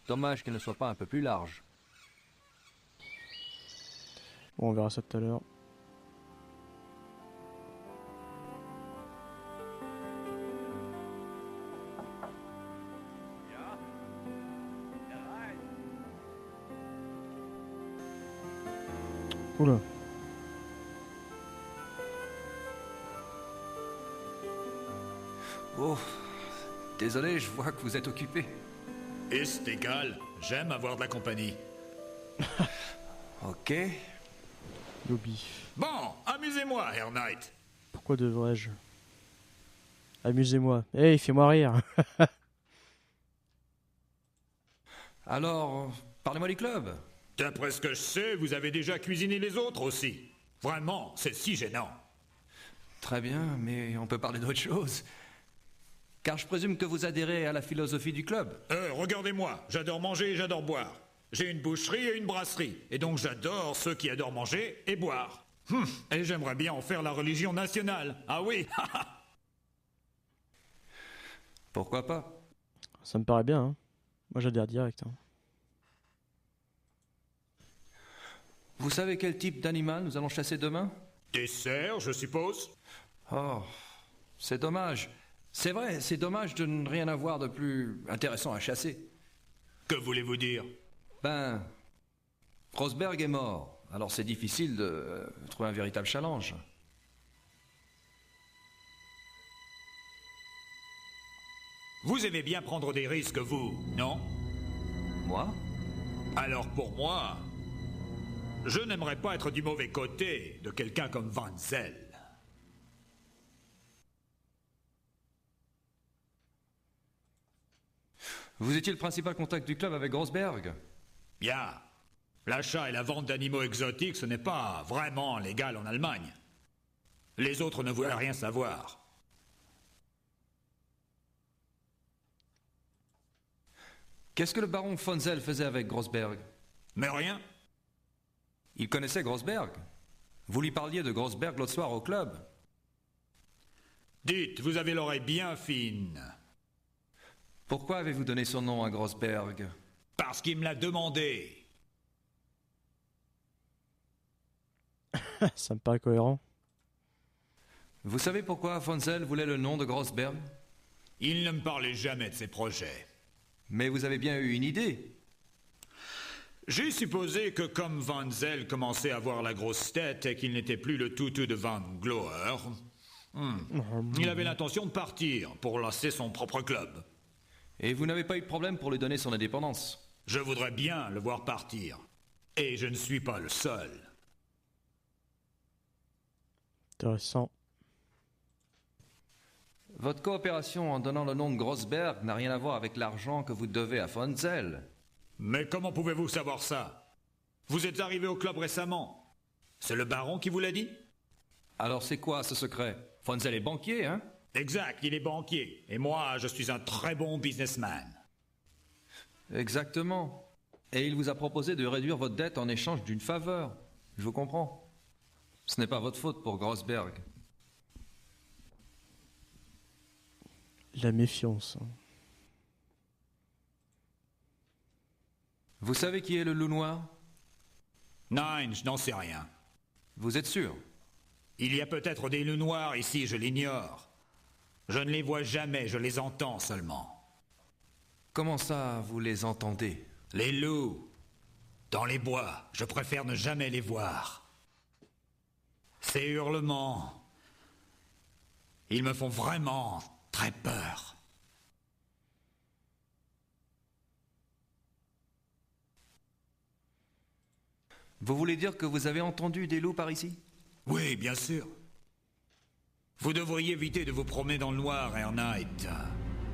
Speaker 10: Dommage qu'elle ne soit pas un peu plus large.
Speaker 3: Bon, on verra ça tout à l'heure. Oula.
Speaker 10: Oh, désolé, je vois que vous êtes occupé.
Speaker 19: Et c'est égal, j'aime avoir de la compagnie.
Speaker 10: Ok.
Speaker 3: Lobby.
Speaker 19: Bon, amusez-moi, Herr Knight.
Speaker 3: Pourquoi devrais-je? Amusez-moi. Hey, fais-moi rire.
Speaker 10: Alors, parlez-moi du club.
Speaker 19: D'après ce que je sais, vous avez déjà cuisiné les autres aussi. Vraiment, c'est si gênant.
Speaker 10: Très bien, mais on peut parler d'autre chose. Car je présume que vous adhérez à la philosophie du club.
Speaker 19: Regardez-moi, j'adore manger et j'adore boire. J'ai une boucherie et une brasserie, et donc j'adore ceux qui adorent manger et boire. Et j'aimerais bien en faire la religion nationale. Ah oui.
Speaker 10: Pourquoi pas?
Speaker 3: Ça me paraît bien, hein. Moi j'adhère direct. Hein.
Speaker 10: Vous savez quel type d'animal nous allons chasser demain?
Speaker 19: Des cerfs, je suppose.
Speaker 10: Oh, c'est dommage. C'est vrai, c'est dommage de ne rien avoir de plus intéressant à chasser.
Speaker 19: Que voulez-vous dire?
Speaker 10: Ben, Rosberg est mort, alors c'est difficile de trouver un véritable challenge.
Speaker 19: Vous aimez bien prendre des risques, vous, non?
Speaker 10: Moi?
Speaker 19: Alors pour moi, je n'aimerais pas être du mauvais côté de quelqu'un comme Van Zell.
Speaker 10: Vous étiez le principal contact du club avec Grossberg?
Speaker 19: Bien. L'achat et la vente d'animaux exotiques, ce n'est pas vraiment légal en Allemagne. Les autres ne voulaient rien savoir.
Speaker 10: Qu'est-ce que le baron von Zell faisait avec Grossberg?
Speaker 19: Mais rien.
Speaker 10: Il connaissait Grossberg? Vous lui parliez de Grossberg l'autre soir au club.
Speaker 19: Dites, vous avez l'oreille bien fine.
Speaker 10: Pourquoi avez-vous donné son nom à Grossberg?
Speaker 19: Parce qu'il me l'a demandé.
Speaker 3: Ça me paraît cohérent.
Speaker 10: Vous savez pourquoi Fonzel voulait le nom de Grossberg?
Speaker 19: Il ne me parlait jamais de ses projets.
Speaker 10: Mais vous avez bien eu une idée.
Speaker 19: J'ai supposé que comme Van Zel commençait à avoir la grosse tête et qu'il n'était plus le toutou de Van Glower, il avait l'intention de partir pour lancer son propre club.
Speaker 10: Et vous n'avez pas eu de problème pour lui donner son indépendance?
Speaker 19: Je voudrais bien le voir partir. Et je ne suis pas le seul.
Speaker 3: Intéressant.
Speaker 10: Votre coopération en donnant le nom de Grossberg n'a rien à voir avec l'argent que vous devez à Fonzel.
Speaker 19: Mais comment pouvez-vous savoir ça? Vous êtes arrivé au club récemment. C'est le baron qui vous l'a dit?
Speaker 10: Alors c'est quoi ce secret? Fonzel est banquier, hein?
Speaker 19: Exact, il est banquier. Et moi, je suis un très bon businessman.
Speaker 10: Exactement. Et il vous a proposé de réduire votre dette en échange d'une faveur. Je vous comprends. Ce n'est pas votre faute pour Grossberg.
Speaker 3: La méfiance.
Speaker 10: Vous savez qui est le loup noir?
Speaker 19: Non, je n'en sais rien.
Speaker 10: Vous êtes sûr?
Speaker 19: Il y a peut-être des loups noirs ici, je l'ignore. Je ne les vois jamais, je les entends seulement.
Speaker 10: Comment ça, vous les entendez?
Speaker 19: Les loups. Dans les bois, je préfère ne jamais les voir. Ces hurlements, ils me font vraiment très peur.
Speaker 10: Vous voulez dire que vous avez entendu des loups par ici?
Speaker 19: Oui, bien sûr. Vous devriez éviter de vous promener dans le noir, Ernest.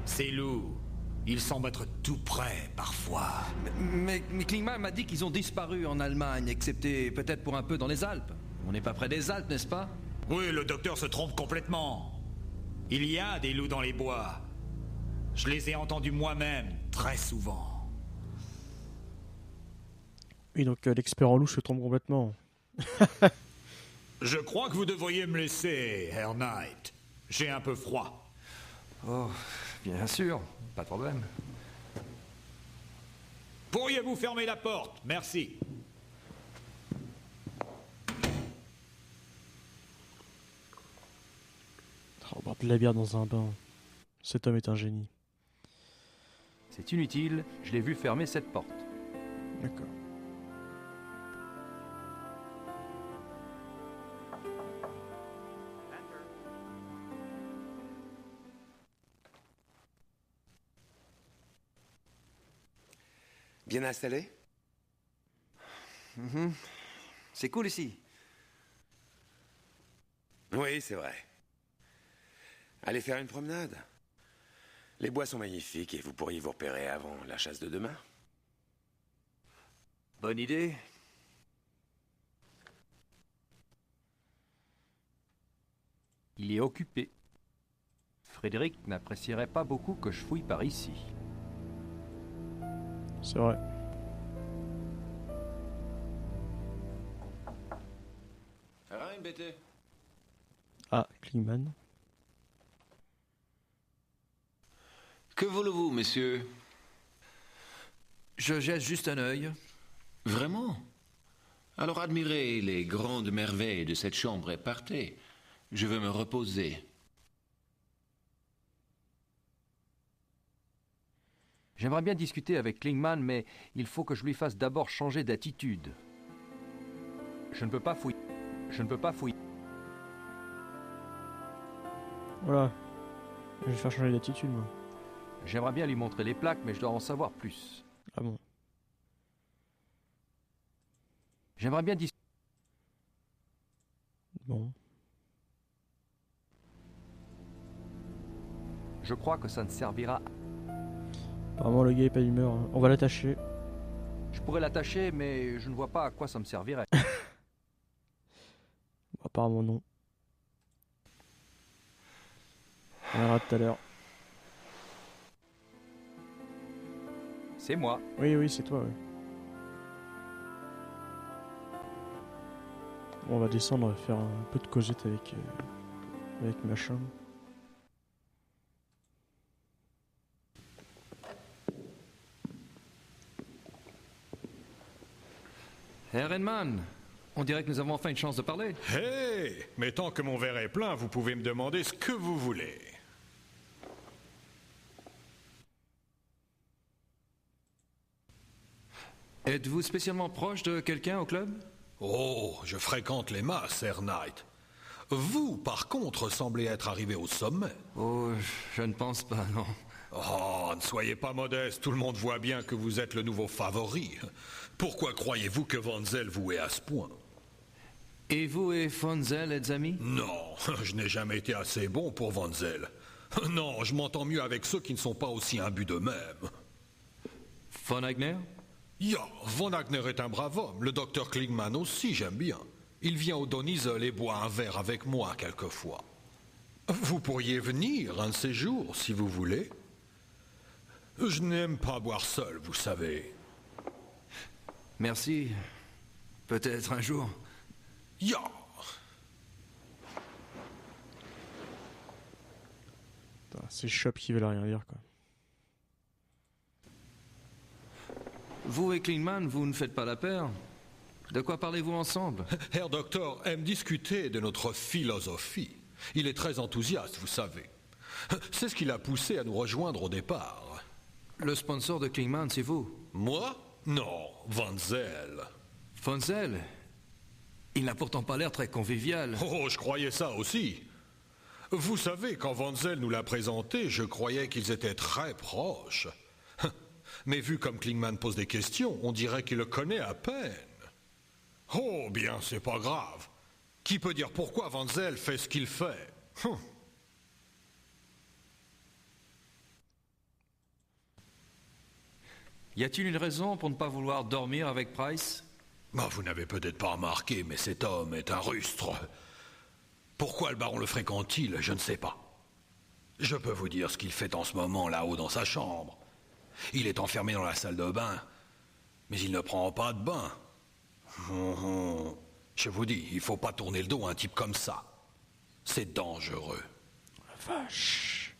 Speaker 19: Ces loups, ils semblent être tout près, parfois.
Speaker 10: Mais Klingman m'a dit qu'ils ont disparu en Allemagne, excepté peut-être pour un peu dans les Alpes. On n'est pas près des Alpes, n'est-ce pas?
Speaker 19: Oui, le docteur se trompe complètement. Il y a des loups dans les bois. Je les ai entendus moi-même, très souvent.
Speaker 3: Oui, donc l'expert en loup se trompe complètement.
Speaker 19: Je crois que vous devriez me laisser, Ernest. J'ai un peu froid.
Speaker 10: Oh, bien sûr, pas de problème.
Speaker 19: Pourriez-vous fermer la porte? Merci.
Speaker 3: Oh, boire de la bière dans un bain. Cet homme est un génie.
Speaker 20: C'est inutile, je l'ai vu fermer cette porte.
Speaker 3: D'accord.
Speaker 18: Bien installé?
Speaker 10: C'est cool ici.
Speaker 18: Oui, c'est vrai. Allez faire une promenade. Les bois sont magnifiques et vous pourriez vous repérer avant la chasse de demain.
Speaker 20: Bonne idée. Il est occupé. Frédéric n'apprécierait pas beaucoup que je fouille par ici.
Speaker 3: C'est vrai.
Speaker 9: Rien, BT.
Speaker 3: Ah, Klingman.
Speaker 9: Que voulez-vous, monsieur?
Speaker 10: Je jette juste un œil.
Speaker 9: Vraiment? Alors admirez les grandes merveilles de cette chambre et partez. Je veux me reposer.
Speaker 20: J'aimerais bien discuter avec Klingman, mais il faut que je lui fasse d'abord changer d'attitude. Je ne peux pas fouiller. Je ne peux pas fouiller.
Speaker 3: Voilà. Je vais faire changer d'attitude, moi.
Speaker 20: J'aimerais bien lui montrer les plaques, mais je dois en savoir plus.
Speaker 3: Ah bon?
Speaker 20: J'aimerais bien discuter.
Speaker 3: Bon.
Speaker 20: Je crois que ça ne servira.
Speaker 3: Apparemment, le gars est pas d'humeur. Hein. On va l'attacher.
Speaker 20: Je pourrais l'attacher, mais je ne vois pas à quoi ça me servirait.
Speaker 3: Apparemment, non. On verra tout à l'heure.
Speaker 20: C'est moi.
Speaker 3: Oui, oui, c'est toi, oui. On va descendre, on va faire un peu de causette avec machin.
Speaker 20: Herrenman, on dirait que nous avons enfin une chance de parler.
Speaker 19: Hey! Mais tant que mon verre est plein, vous pouvez me demander ce que vous voulez.
Speaker 20: Êtes-vous spécialement proche de quelqu'un au club?
Speaker 6: Oh, je fréquente les masses, Air Knight. Vous, par contre, semblez être arrivé au sommet.
Speaker 20: Oh, je ne pense pas, non.
Speaker 6: Oh, ne soyez pas modeste, tout le monde voit bien que vous êtes le nouveau favori. Pourquoi croyez-vous que Von Zell vous est à ce point?
Speaker 20: Et vous et Von Zell êtes amis?
Speaker 6: Non, je n'ai jamais été assez bon pour Von Zell. Non, je m'entends mieux avec ceux qui ne sont pas aussi imbus d'eux-mêmes.
Speaker 20: Von Agner?
Speaker 6: Ja, Von Agner est un brave homme. Le docteur Klingman aussi, j'aime bien. Il vient au Donizel et boit un verre avec moi quelquefois. Vous pourriez venir un de ces jours, si vous voulez. Je n'aime pas boire seul, vous savez.
Speaker 20: Merci. Peut-être un jour.
Speaker 6: Ja.
Speaker 3: C'est Shop qui veulent rien dire, quoi.
Speaker 20: Vous et Klingman, vous ne faites pas la paire. De quoi parlez-vous ensemble?
Speaker 6: Herr Docteur aime discuter de notre philosophie. Il est très enthousiaste, vous savez. C'est ce qui l'a poussé à nous rejoindre au départ.
Speaker 20: Le sponsor de Klingman, c'est vous?
Speaker 6: Moi? Non, Von Zell.
Speaker 20: Von Zell? Il n'a pourtant pas l'air très convivial.
Speaker 6: Oh, je croyais ça aussi. Vous savez, quand Von Zell nous l'a présenté, je croyais qu'ils étaient très proches. Mais vu comme Klingman pose des questions, on dirait qu'il le connaît à peine. Oh, bien, c'est pas grave. Qui peut dire pourquoi Von Zell fait ce qu'il fait?
Speaker 20: Y a-t-il une raison pour ne pas vouloir dormir avec Price?
Speaker 6: Vous n'avez peut-être pas remarqué, mais cet homme est un rustre. Pourquoi le baron le fréquente-t-il? Je ne sais pas. Je peux vous dire ce qu'il fait en ce moment là-haut dans sa chambre. Il est enfermé dans la salle de bain, mais il ne prend pas de bain. Je vous dis, il ne faut pas tourner le dos à un type comme ça. C'est dangereux.
Speaker 3: La vache.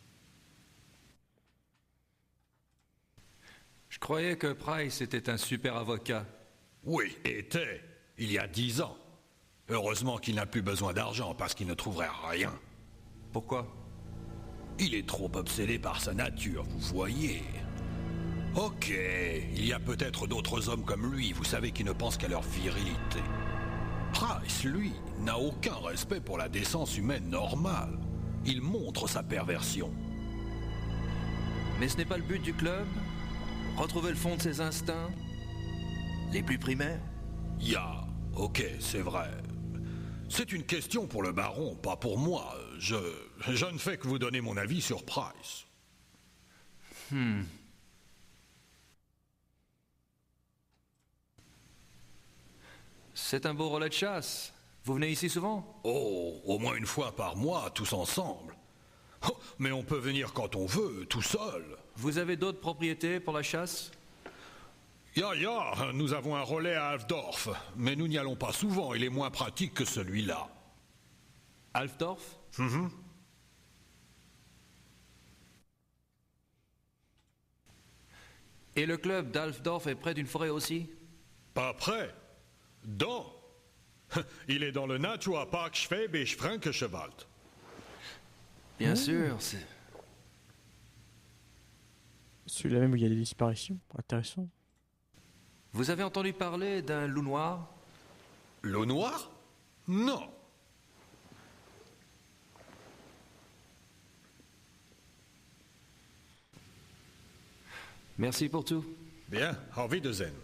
Speaker 20: Je croyais que Price était un super avocat.
Speaker 6: Oui, était, il y a 10 ans. Heureusement qu'il n'a plus besoin d'argent parce qu'il ne trouverait rien.
Speaker 20: Pourquoi?
Speaker 6: Il est trop obsédé par sa nature, vous voyez. Ok, il y a peut-être d'autres hommes comme lui, vous savez, qui ne pensent qu'à leur virilité. Price, lui, n'a aucun respect pour la décence humaine normale. Il montre sa perversion.
Speaker 12: Mais ce n'est pas le but du club? Retrouver le fond de ses instincts? Les plus primaires?
Speaker 6: Ok, c'est vrai. C'est une question pour le baron, pas pour moi. Je ne fais que vous donner mon avis sur Price.
Speaker 20: C'est un beau relais de chasse. Vous venez ici souvent?
Speaker 6: Oh, au moins une fois par mois, tous ensemble. Oh, mais on peut venir quand on veut, tout seul.
Speaker 20: Vous avez d'autres propriétés pour la chasse?
Speaker 6: Nous avons un relais à Alfdorf, mais nous n'y allons pas souvent, il est moins pratique que celui-là.
Speaker 20: Alfdorf? Et le club d'Alfdorf est près d'une forêt aussi?
Speaker 6: Pas près. Dans. Il est dans le Naturpark Schwäbisch Wald.
Speaker 20: Bien sûr, c'est...
Speaker 3: Celui-là même où il y a des disparitions. Intéressant.
Speaker 20: Vous avez entendu parler d'un loup noir?
Speaker 6: Loup noir? Non.
Speaker 20: Merci pour tout.
Speaker 6: Bien, auf Wiedersehen.